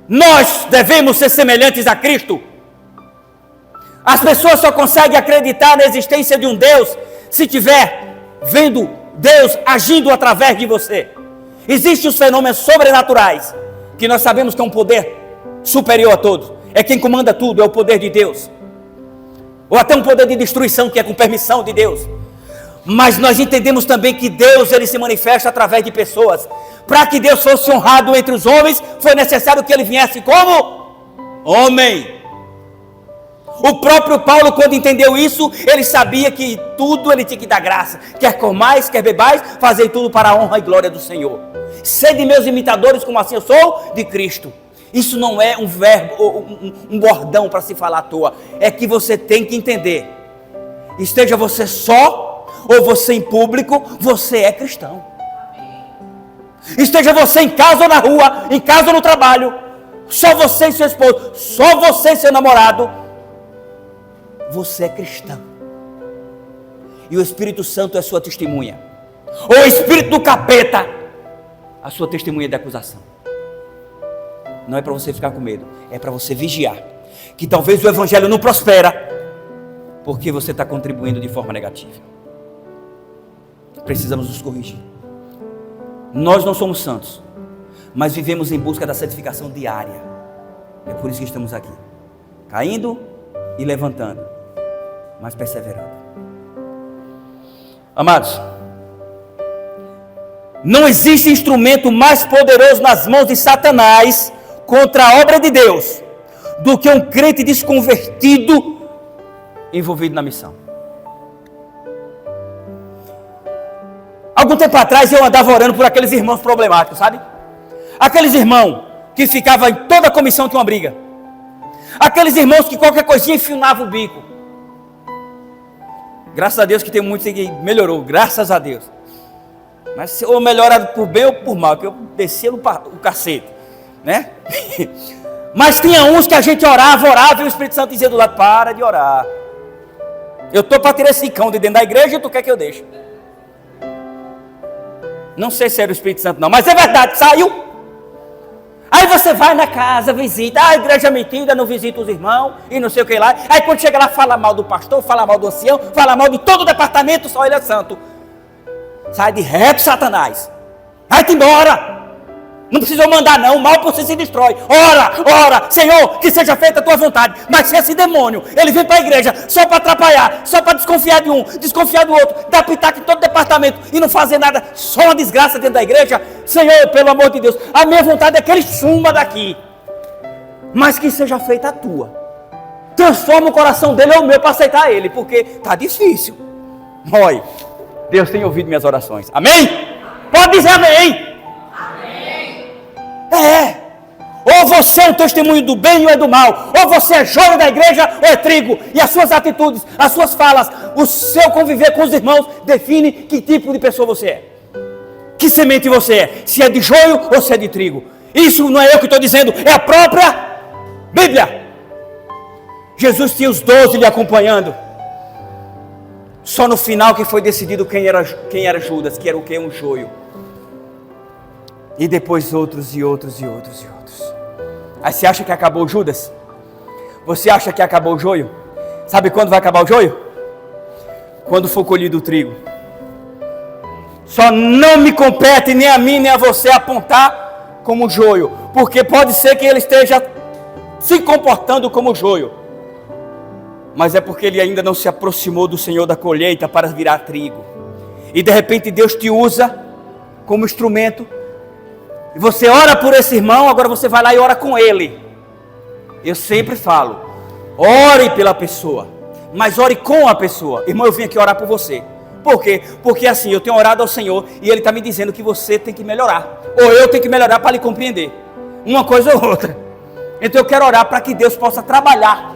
Nós devemos ser semelhantes a Cristo. As pessoas só conseguem acreditar na existência de um Deus se tiver vendo Deus agindo através de você. Existem os fenômenos sobrenaturais, que nós sabemos que é um poder superior a todos. É quem comanda tudo, é o poder de Deus. Ou até um poder de destruição, que é com permissão de Deus. Mas nós entendemos também que Deus, ele se manifesta através de pessoas. Para que Deus fosse honrado entre os homens, foi necessário que ele viesse como homem. O próprio Paulo, quando entendeu isso, ele sabia que tudo ele tinha que dar graça. Quer comais, quer bebais, fazei tudo para a honra e glória do Senhor. Sede meus imitadores, como assim eu sou de Cristo. Isso não é um verbo, um bordão para se falar à toa. É que você tem que entender. Esteja você só, ou você em público, você é cristão. Esteja você em casa ou na rua, em casa ou no trabalho, só você e seu esposo, só você e seu namorado, você é cristão. E o Espírito Santo é sua testemunha. Ou o Espírito do capeta, a sua testemunha de acusação. Não é para você ficar com medo, é para você vigiar. Que talvez o Evangelho não prospera, porque você está contribuindo de forma negativa. Precisamos nos corrigir. Nós não somos santos, mas vivemos em busca da santificação diária. É por isso que estamos aqui, caindo e levantando, mas perseverando. Amados, não existe instrumento mais poderoso nas mãos de Satanás contra a obra de Deus do que um crente desconvertido envolvido na missão. Algum tempo atrás eu andava orando por aqueles irmãos problemáticos, sabe? Aqueles irmãos que ficavam em toda comissão tinha uma briga. Aqueles irmãos que qualquer coisinha enfinavam o bico. Graças a Deus que tem muitos que melhorou, graças a Deus. Mas ou melhorado por bem ou por mal, que eu descia o cacete, né? Mas tinha uns que a gente orava e o Espírito Santo dizia do lado, para de orar. Eu estou para tirar esse cão de dentro da igreja e tu quer que eu deixe? Não sei se era o Espírito Santo não, mas é verdade, saiu. Aí você vai na casa, visita, a igreja é mentira, não visita os irmãos e não sei o que lá. Aí quando chega lá, fala mal do pastor, fala mal do ancião, fala mal de todo o departamento, só ele é santo. Sai de reto, Satanás. Vai-te embora. Não precisa mandar não, o mal por si se destrói. Ora, Senhor, que seja feita a tua vontade. Mas se esse demônio, ele vem para a igreja só para atrapalhar, só para desconfiar de um, desconfiar do outro, dar pitaco em todo o departamento e não fazer nada, só uma desgraça dentro da igreja, Senhor, pelo amor de Deus, a minha vontade é que ele suma daqui, mas que seja feita a tua. Transforma o coração dele ou o meu para aceitar ele, porque está difícil. Olha, Deus tem ouvido minhas orações. Amém? Pode dizer amém. Ou você é um testemunho do bem ou é do mal, ou você é joio da igreja ou é trigo, e as suas atitudes, as suas falas, o seu conviver com os irmãos define que tipo de pessoa você é, que semente você é, se é de joio ou se é de trigo. Isso não é eu que estou dizendo, é a própria Bíblia. Jesus tinha os 12 lhe acompanhando, só no final que foi decidido quem era Judas, que era o que? Um joio. E depois outros e outros e outros e outros. Aí você acha que acabou Judas? Você acha que acabou o joio? Sabe quando vai acabar o joio? Quando for colhido o trigo. Só não me compete nem a mim nem a você apontar como joio, porque pode ser que ele esteja se comportando como joio, mas é porque ele ainda não se aproximou do Senhor da colheita para virar trigo. E de repente Deus te usa como instrumento. E você ora por esse irmão, agora você vai lá e ora com ele. Eu sempre falo, ore pela pessoa, mas ore com a pessoa. Irmão, eu vim aqui orar por você. Por quê? Porque assim, eu tenho orado ao Senhor e Ele está me dizendo que você tem que melhorar, ou eu tenho que melhorar para lhe compreender. uma coisa ou outra. Então eu quero orar para que Deus possa trabalhar,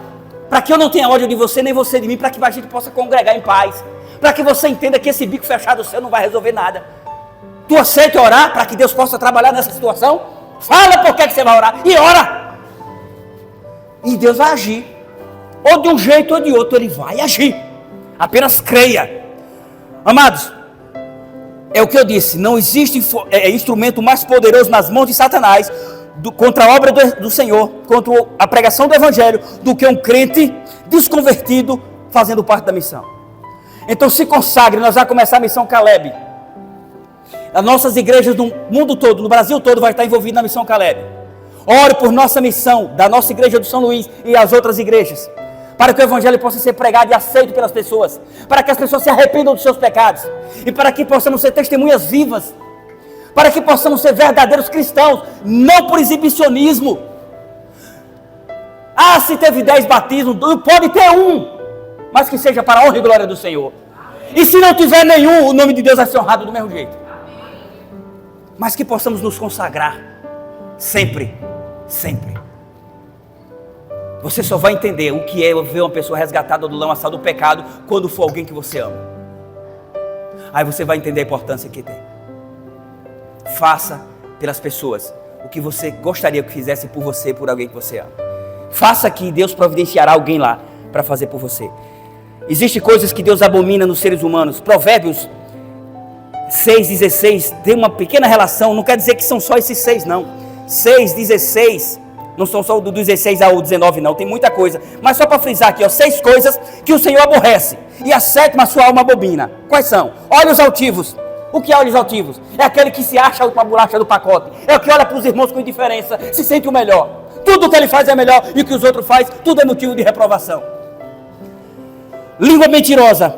para que eu não tenha ódio de você, nem você de mim, para que a gente possa congregar em paz, para que você entenda que esse bico fechado seu não vai resolver nada. Tu aceita orar para que Deus possa trabalhar nessa situação? Fala por que você vai orar e ora. E Deus vai agir, ou de um jeito ou de outro Ele vai agir. Apenas creia. Amados, é o que eu disse, não existe instrumento mais poderoso nas mãos de Satanás contra a obra do Senhor, contra a pregação do Evangelho, do que um crente desconvertido fazendo parte da missão. Então se consagre, nós vamos começar a missão Caleb. As nossas igrejas no mundo todo, no Brasil todo, vai estar envolvido na missão Caleb. Ore por nossa missão, da nossa igreja do São Luís e as outras igrejas, para que o Evangelho possa ser pregado e aceito pelas pessoas, para que as pessoas se arrependam dos seus pecados, e para que possamos ser testemunhas vivas, para que possamos ser verdadeiros cristãos, não por exibicionismo. Ah, se teve 10 batismos, pode ter um, mas que seja para a honra e glória do Senhor. E se não tiver nenhum, o nome de Deus vai ser honrado do mesmo jeito. Mas que possamos nos consagrar, sempre, sempre. Você só vai entender o que é ver uma pessoa resgatada do lamaçal do pecado, quando for alguém que você ama. Aí você vai entender a importância que tem. Faça pelas pessoas o que você gostaria que fizesse por você, por alguém que você ama. Faça que Deus providenciará alguém lá para fazer por você. Existem coisas que Deus abomina nos seres humanos. Provérbios 6,16 tem uma pequena relação, não quer dizer que são só esses 6 não. 6,16, não são só do 16 ao 19 não, tem muita coisa. Mas só para frisar aqui, 6 coisas que o Senhor aborrece, e a 7ª sua alma abomina. Quais são? Olhos altivos. O que é olhos altivos? É aquele que se acha a última bolacha do pacote. É o que olha para os irmãos com indiferença, se sente o melhor. Tudo o que ele faz é melhor, e o que os outros fazem, tudo é motivo de reprovação. Língua mentirosa.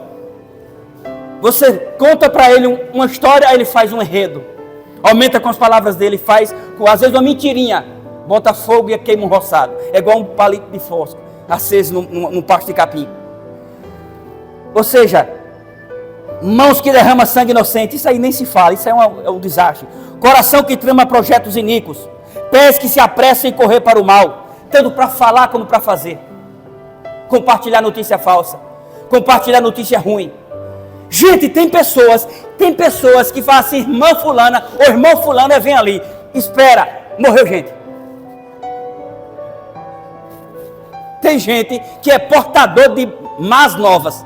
Você conta para ele uma história, aí ele faz um enredo. Aumenta com as palavras dele, faz, às vezes, uma mentirinha. Bota fogo e queima um roçado. É igual um palito de fósforo aceso num pasto de capim. Ou seja, mãos que derramam sangue inocente. Isso aí nem se fala, isso é um desastre. Coração que trama projetos iníquos. Pés que se apressam em correr para o mal, tanto para falar como para fazer. Compartilhar notícia falsa, compartilhar notícia ruim. Gente, tem pessoas que falam assim, irmã fulana, ou irmão fulano, vem ali, espera, morreu gente. Tem gente que é portador de más novas,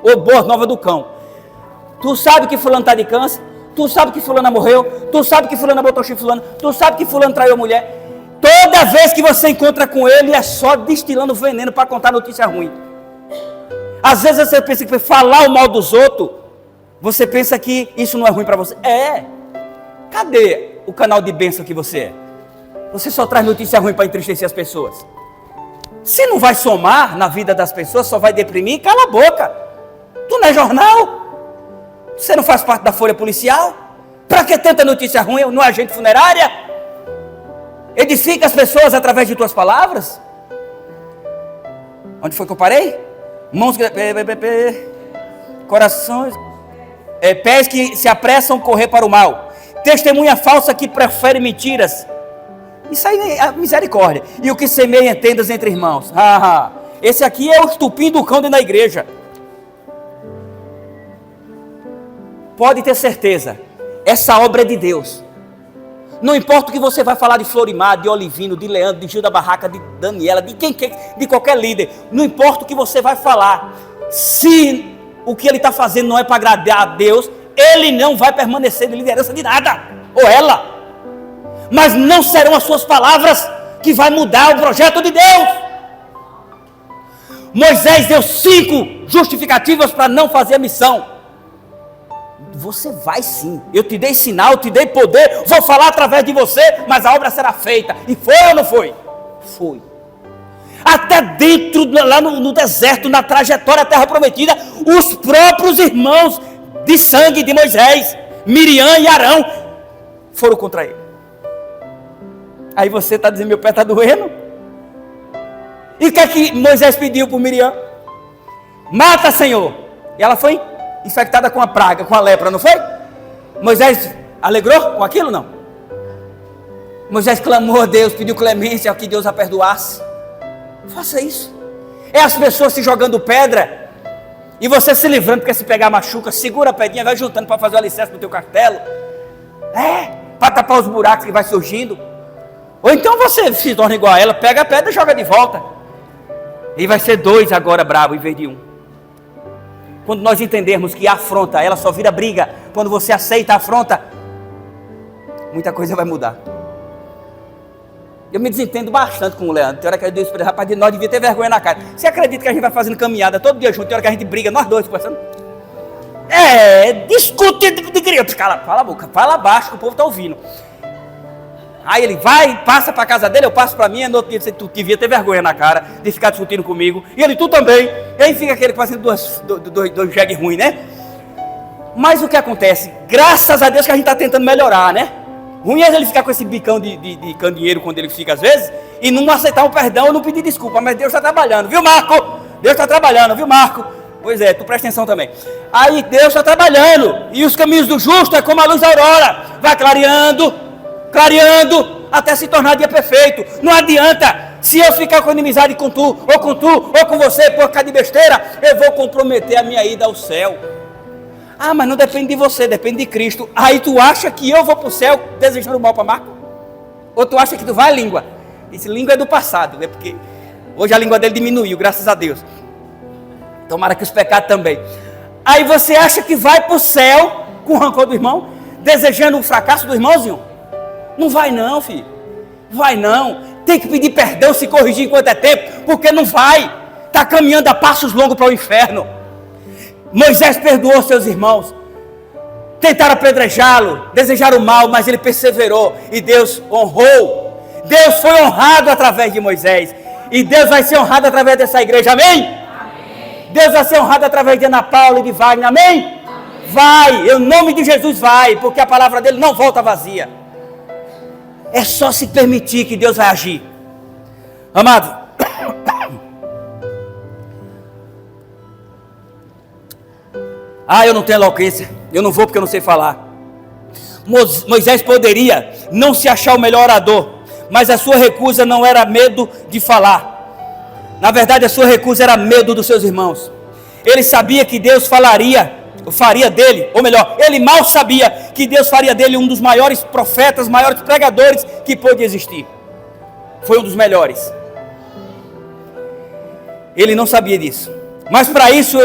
ou boas novas do cão. Tu sabe que fulano está de câncer, tu sabe que fulana morreu, tu sabe que fulana botou chifre fulano, tu sabe que fulano traiu a mulher. Toda vez que você encontra com ele, é só destilando veneno para contar notícia ruim. Às vezes você pensa que falar o mal dos outros, você pensa que isso não é ruim para você. É. Cadê o canal de bênção que você é? Você só traz notícia ruim para entristecer as pessoas. Se não vai somar na vida das pessoas, só vai deprimir, cala a boca. Tu não é jornal? Você não faz parte da folha policial? Para que tanta notícia ruim? Não é agente funerária? Edifica as pessoas através de tuas palavras? Onde foi que eu parei? Mãos, corações, pés que se apressam a correr para o mal, testemunha falsa que prefere mentiras. Isso aí é a misericórdia. E o que semeia tendas entre irmãos. Esse aqui é o estupim do cão dentro da igreja. Pode ter certeza, essa obra é de Deus. Não importa o que você vai falar de Florimar, de Olivino, de Leandro, de Gil da Barraca, de Daniela, de qualquer líder. Não importa o que você vai falar. Se o que ele está fazendo não é para agradar a Deus, ele não vai permanecer de liderança de nada. Ou ela. Mas não serão as suas palavras que vai mudar o projeto de Deus. Moisés deu 5 justificativas para não fazer a missão. Você vai sim, eu te dei sinal, eu te dei poder, vou falar através de você, mas a obra será feita. E foi ou não foi? Foi. Até dentro, lá no deserto, na trajetória à terra prometida, os próprios irmãos de sangue de Moisés, Miriam e Arão, foram contra ele. Aí você está dizendo, meu pé está doendo? E o que é que Moisés pediu por Miriam? Mata, Senhor. E ela foi infectada com a praga, com a lepra, não foi? Moisés alegrou com aquilo, não? Moisés clamou a Deus, pediu clemência, que Deus a perdoasse. Faça isso. É as pessoas se jogando pedra e você se livrando, porque se pegar machuca. Segura a pedrinha, vai juntando para fazer o alicerce no teu castelo. Para tapar os buracos que vai surgindo. Ou então você se torna igual a ela, pega a pedra e joga de volta. E vai ser 2 agora bravo em vez de 1. Quando nós entendermos que a afronta, ela só vira briga. Quando você aceita a afronta, muita coisa vai mudar. Eu me desentendo bastante com o Leandro. Tem hora que eu disse para ele, rapaz, nós devíamos ter vergonha na cara. Você acredita que a gente vai fazendo caminhada todo dia junto? Tem hora que a gente briga, nós dois conversando. Discute de criança. Fala a boca, fala baixo que o povo está ouvindo. Aí ele vai, passa para a casa dele, eu passo para mim, no outro dia tu devia ter vergonha na cara de ficar discutindo comigo. E ele, tu também. E aí fica aquele fazendo dois jegue ruins, né? Mas o que acontece? Graças a Deus que a gente está tentando melhorar, né? Ruim é ele ficar com esse bicão de candeeiro quando ele fica às vezes e não aceitar um perdão ou não pedir desculpa. Mas Deus está trabalhando, viu, Marco? Deus está trabalhando, viu, Marco? Pois é, tu presta atenção também. Aí Deus está trabalhando e os caminhos do justo é como a luz da aurora. Vai clareando, clareando, até se tornar dia perfeito. Não adianta, se eu ficar com inimizade com tu, ou com você, por causa de besteira, eu vou comprometer a minha ida ao céu. Ah, mas não depende de você, depende de Cristo. Aí tu acha que eu vou para o céu desejando mal para Marco? Ou tu acha que tu vai à língua? Esse língua é do passado, né? Porque hoje a língua dele diminuiu, graças a Deus. Tomara que os pecados também. Aí você acha que vai para o céu com o rancor do irmão, desejando o fracasso do irmãozinho? Não vai não, filho. Vai não. Tem que pedir perdão, se corrigir enquanto é tempo, porque não vai. Está caminhando a passos longos para o inferno. Moisés perdoou seus irmãos. Tentaram apedrejá-lo, desejaram o mal, mas ele perseverou e Deus honrou. Deus foi honrado através de Moisés. E Deus vai ser honrado através dessa igreja, amém? Amém. Deus vai ser honrado através de Ana Paula e de Wagner, amém? Amém? Vai, em nome de Jesus vai, porque a palavra dele não volta vazia. É só se permitir que Deus vai agir. Amado, eu não tenho eloquência, eu não vou porque eu não sei falar. Moisés poderia não se achar o melhor orador, mas a sua recusa não era medo de falar. Na verdade, a sua recusa era medo dos seus irmãos. Ele sabia que Deus faria dele, ou melhor, ele mal sabia que Deus faria dele um dos maiores profetas, maiores pregadores que pôde existir. Foi um dos melhores. Ele não sabia disso. Mas para isso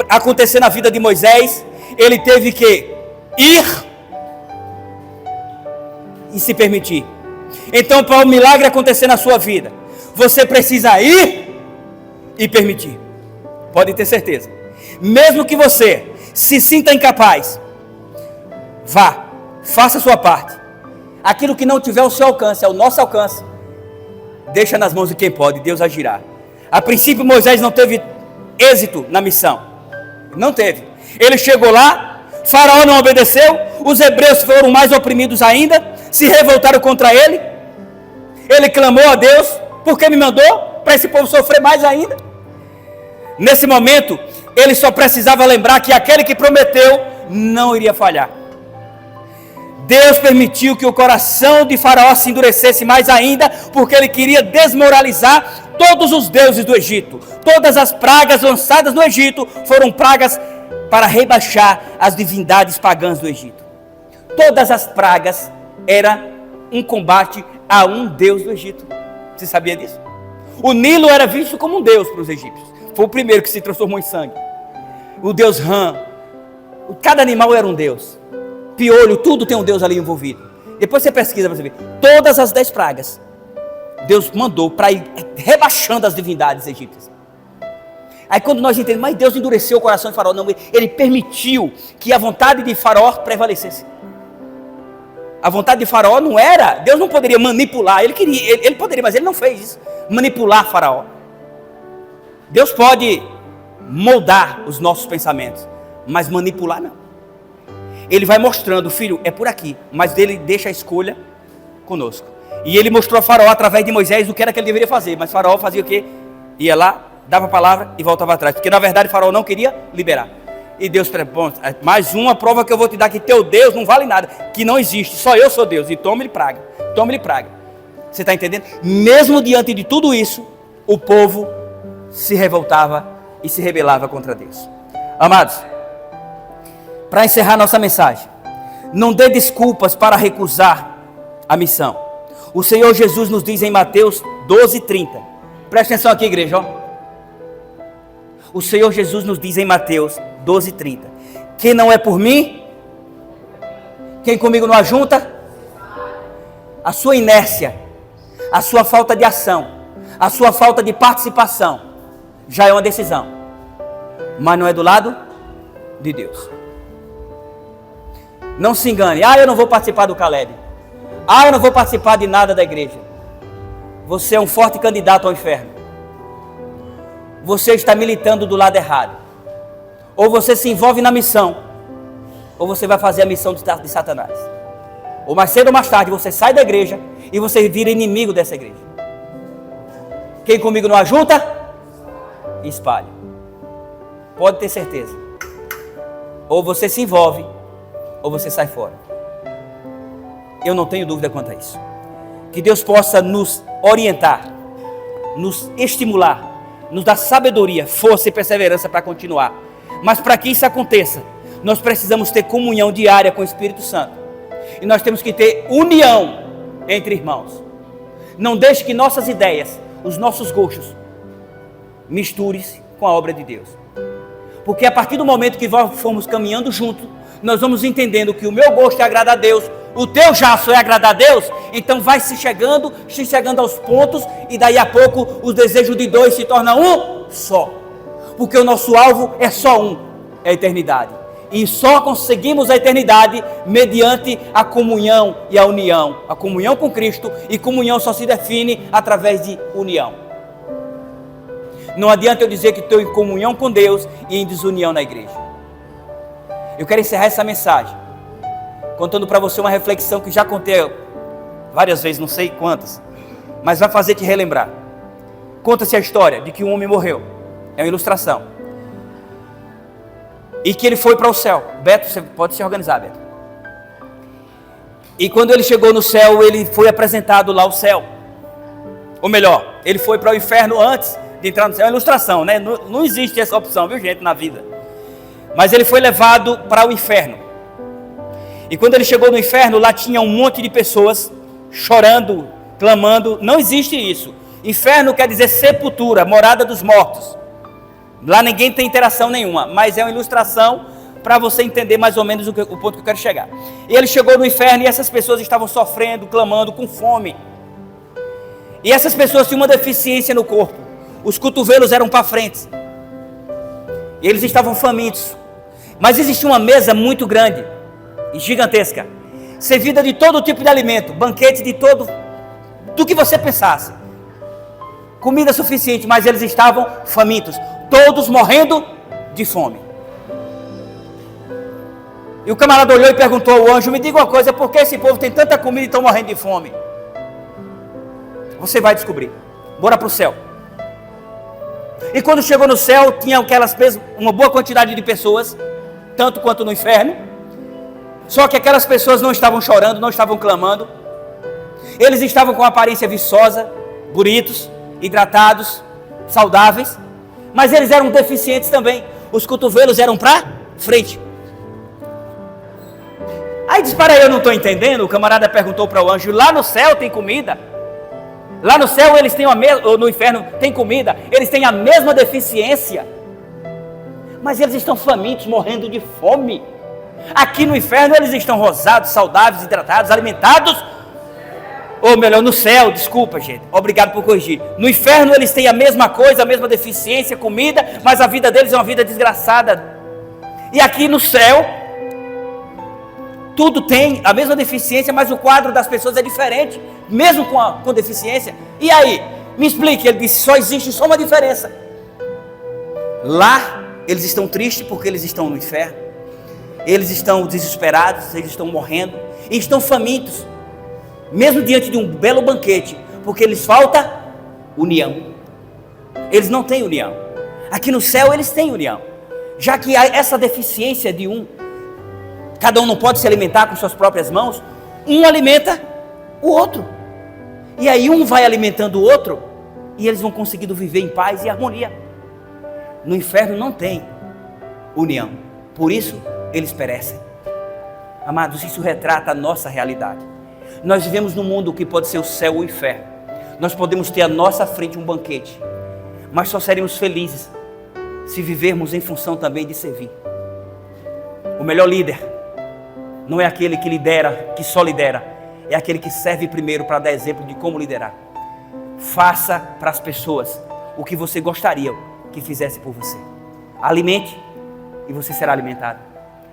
acontecer na vida de Moisés, ele teve que ir e se permitir. Então, para o milagre acontecer na sua vida, você precisa ir e permitir. Pode ter certeza. Mesmo que você se sinta incapaz, vá, faça a sua parte. Aquilo que não tiver ao seu alcance, ao nosso alcance, deixa nas mãos de quem pode, Deus agirá. A princípio Moisés não teve êxito na missão, não teve. Ele chegou lá, Faraó não obedeceu, os hebreus foram mais oprimidos ainda, se revoltaram contra ele. Ele clamou a Deus, por que me mandou? Para esse povo sofrer mais ainda. Nesse momento, ele só precisava lembrar que aquele que prometeu não iria falhar. Deus permitiu que o coração de Faraó se endurecesse mais ainda, porque ele queria desmoralizar todos os deuses do Egito. Todas as pragas lançadas no Egito foram pragas para rebaixar as divindades pagãs do Egito. Todas as pragas eram um combate a um deus do Egito. Você sabia disso? O Nilo era visto como um deus para os egípcios. Foi o primeiro que se transformou em sangue. O deus Ram. Cada animal era um deus. Piolho, tudo tem um deus ali envolvido. Depois você pesquisa para você ver. Todas as 10 pragas Deus mandou para ir rebaixando as divindades egípcias. Aí quando nós entendemos, mas Deus endureceu o coração de Faraó. Não, ele permitiu que a vontade de Faraó prevalecesse. A vontade de Faraó não era, Deus não poderia manipular, ele poderia, mas ele não fez isso, manipular Faraó. Deus pode moldar os nossos pensamentos, mas manipular não. Ele vai mostrando, filho, é por aqui, mas ele deixa a escolha conosco. E ele mostrou a Faraó através de Moisés o que era que ele deveria fazer, mas Faraó fazia o quê? Ia lá, dava a palavra e voltava atrás, porque na verdade Faraó não queria liberar. E Deus, bom, mais uma prova que eu vou te dar, que teu Deus não vale nada, que não existe, só eu sou Deus, e toma ele praga. tome-lhe praga. Você está entendendo? Mesmo diante de tudo isso, o povo se revoltava e se rebelava contra Deus. Amados, para encerrar nossa mensagem, não dê desculpas para recusar a missão. O Senhor Jesus nos diz em Mateus 12:30. Presta atenção aqui, igreja. Ó. O Senhor Jesus nos diz em Mateus 12:30. Quem não é por mim, quem comigo não ajunta, a sua inércia, a sua falta de ação, a sua falta de participação, já é uma decisão. Mas não é do lado de Deus. Não se engane. Eu não vou participar do Caleb. Eu não vou participar de nada da igreja. Você é um forte candidato ao inferno. Você está militando do lado errado. Ou você se envolve na missão, ou você vai fazer a missão de Satanás. Ou mais cedo ou mais tarde você sai da igreja e você vira inimigo dessa igreja. Quem comigo não ajunta, espalha. Pode ter certeza. Ou você se envolve, ou você sai fora. Eu não tenho dúvida quanto a isso. Que Deus possa nos orientar, nos estimular, nos dar sabedoria, força e perseverança para continuar. Mas para que isso aconteça, nós precisamos ter comunhão diária com o Espírito Santo. E nós temos que ter união entre irmãos. Não deixe que nossas ideias, os nossos gostos, misturem-se com a obra de Deus. Porque a partir do momento que formos caminhando juntos, nós vamos entendendo que o meu gosto é agradar a Deus, o teu jaço é agradar a Deus, então vai se chegando aos pontos, e daí a pouco os desejos de dois se tornam um só. Porque o nosso alvo é só um, é a eternidade. E só conseguimos a eternidade mediante a comunhão e a união. A comunhão com Cristo, e comunhão só se define através de união. Não adianta eu dizer que estou em comunhão com Deus e em desunião na igreja. Eu quero encerrar essa mensagem contando para você uma reflexão que já contei várias vezes, não sei quantas, mas vai fazer te relembrar. Conta-se a história de que um homem morreu. É uma ilustração. E que ele foi para o céu. Beto, você pode se organizar, Beto. E quando ele chegou no céu, ele foi apresentado lá ao céu. Ou melhor, ele foi para o inferno antes de entrar no céu. É uma ilustração, né? Não existe essa opção, viu, gente, na vida. Mas ele foi levado para o inferno. E quando ele chegou no inferno, lá tinha um monte de pessoas chorando, clamando. Não existe isso. Inferno quer dizer sepultura, morada dos mortos. Lá ninguém tem interação nenhuma, mas é uma ilustração para você entender mais ou menos o ponto que eu quero chegar. E ele chegou no inferno e essas pessoas estavam sofrendo, clamando, com fome. E essas pessoas tinham uma deficiência no corpo. Os cotovelos eram para frente. E eles estavam famintos. Mas existia uma mesa muito grande e gigantesca, servida de todo tipo de alimento, banquete de todo, do que você pensasse. Comida suficiente, mas eles estavam famintos, todos morrendo de fome. E o camarada olhou e perguntou ao anjo: me diga uma coisa, por que esse povo tem tanta comida e estão morrendo de fome? Você vai descobrir. Bora para o céu. E quando chegou no céu, tinha uma boa quantidade de pessoas, tanto quanto no inferno. Só que aquelas pessoas não estavam chorando, não estavam clamando. Eles estavam com aparência viçosa, bonitos, hidratados, saudáveis. Mas eles eram deficientes também. Os cotovelos eram para frente. Aí diz: para aí, eu não estou entendendo. O camarada perguntou para o anjo: lá no céu tem comida? Lá no céu eles têm ou no inferno tem comida? Eles têm a mesma deficiência, mas eles estão famintos, morrendo de fome. Aqui no inferno eles estão rosados, saudáveis, hidratados, alimentados. Ou melhor, no céu, desculpa, gente, obrigado por corrigir. No inferno eles têm a mesma coisa, a mesma deficiência, comida, mas a vida deles é uma vida desgraçada. E aqui no céu, tudo tem a mesma deficiência, mas o quadro das pessoas é diferente, mesmo com deficiência. E aí, me explique. Ele disse: só existe uma diferença. Lá eles estão tristes porque eles estão no inferno. Eles estão desesperados, eles estão morrendo e estão famintos, mesmo diante de um belo banquete, porque lhes falta união. Eles não têm união. Aqui no céu eles têm união, já que há essa deficiência de cada um não pode se alimentar com suas próprias mãos. Um alimenta o outro. E aí um vai alimentando o outro, e eles vão conseguindo viver em paz e harmonia. No inferno não tem união, por isso eles perecem. Amados, isso retrata a nossa realidade. Nós vivemos num mundo que pode ser o céu ou o inferno. Nós podemos ter à nossa frente um banquete, mas só seremos felizes se vivermos em função também de servir. O melhor líder não é aquele que lidera, que só lidera, é aquele que serve primeiro para dar exemplo de como liderar. Faça para as pessoas o que você gostaria que fizesse por você. Alimente e você será alimentado.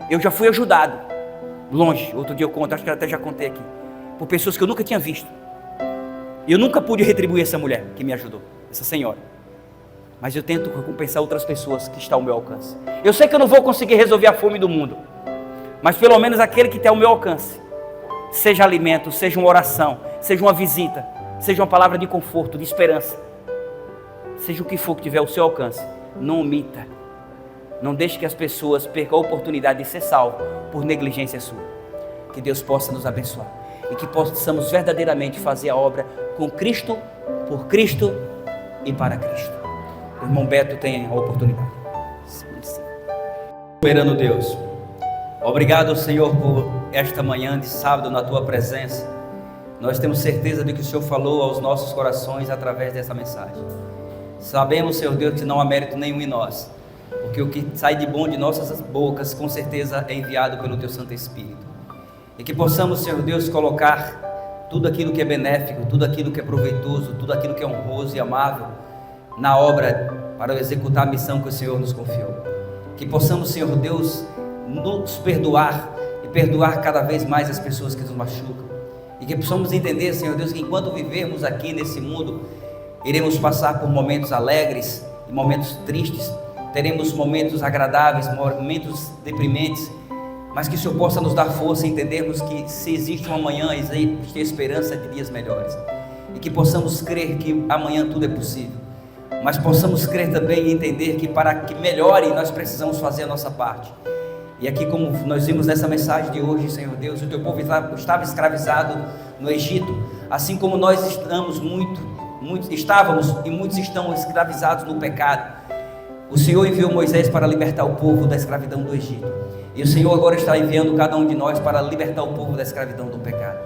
Eu já fui ajudado longe, outro dia eu conto, acho que eu até já contei aqui, por pessoas que eu nunca tinha visto. E eu nunca pude retribuir essa mulher que me ajudou, essa senhora. Mas eu tento recompensar outras pessoas que estão ao meu alcance. Eu sei que eu não vou conseguir resolver a fome do mundo, mas pelo menos aquele que tem ao meu alcance, seja alimento, seja uma oração, seja uma visita, seja uma palavra de conforto, de esperança, seja o que for que tiver ao seu alcance, não omita. Não deixe que as pessoas percam a oportunidade de ser salvo por negligência sua. Que Deus possa nos abençoar e que possamos verdadeiramente fazer a obra com Cristo, por Cristo e para Cristo. O irmão Beto tem a oportunidade. Soberano Deus, obrigado, Senhor, por esta manhã de sábado na Tua presença. Nós temos certeza de que o Senhor falou aos nossos corações através dessa mensagem. Sabemos, Senhor Deus, que não há mérito nenhum em nós, porque o que sai de bom de nossas bocas, com certeza é enviado pelo Teu Santo Espírito. E que possamos, Senhor Deus, colocar tudo aquilo que é benéfico, tudo aquilo que é proveitoso, tudo aquilo que é honroso e amável na obra para executar a missão que o Senhor nos confiou. Que possamos, Senhor Deus, nos perdoar e perdoar cada vez mais as pessoas que nos machucam. E que possamos entender, Senhor Deus, que enquanto vivermos aqui nesse mundo, iremos passar por momentos alegres e momentos tristes, teremos momentos agradáveis, momentos deprimentes, mas que o Senhor possa nos dar força e entendermos que se existe um amanhã, existe esperança de dias melhores. E que possamos crer que amanhã tudo é possível, mas possamos crer também e entender que para que melhore, nós precisamos fazer a nossa parte. E aqui, como nós vimos nessa mensagem de hoje, Senhor Deus, o Teu povo estava escravizado no Egito, assim como nós estávamos e muitos estão escravizados no pecado. O Senhor enviou Moisés para libertar o povo da escravidão do Egito, e o Senhor agora está enviando cada um de nós para libertar o povo da escravidão do pecado.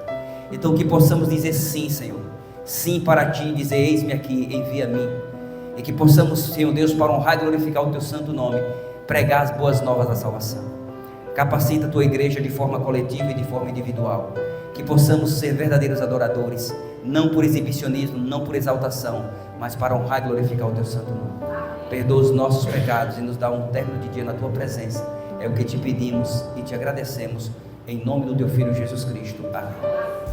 Então que possamos dizer sim, Senhor, sim para Ti, dizer eis-me aqui, envia-me. E que possamos, Senhor Deus, para honrar e glorificar o Teu santo nome, pregar as boas novas da salvação. Capacita a Tua igreja de forma coletiva e de forma individual. Que possamos ser verdadeiros adoradores, não por exibicionismo, não por exaltação, mas para honrar e glorificar o Teu santo nome. Perdoa os nossos pecados e nos dá um término de dia na Tua presença. É o que Te pedimos e Te agradecemos, em nome do Teu Filho Jesus Cristo. Amém.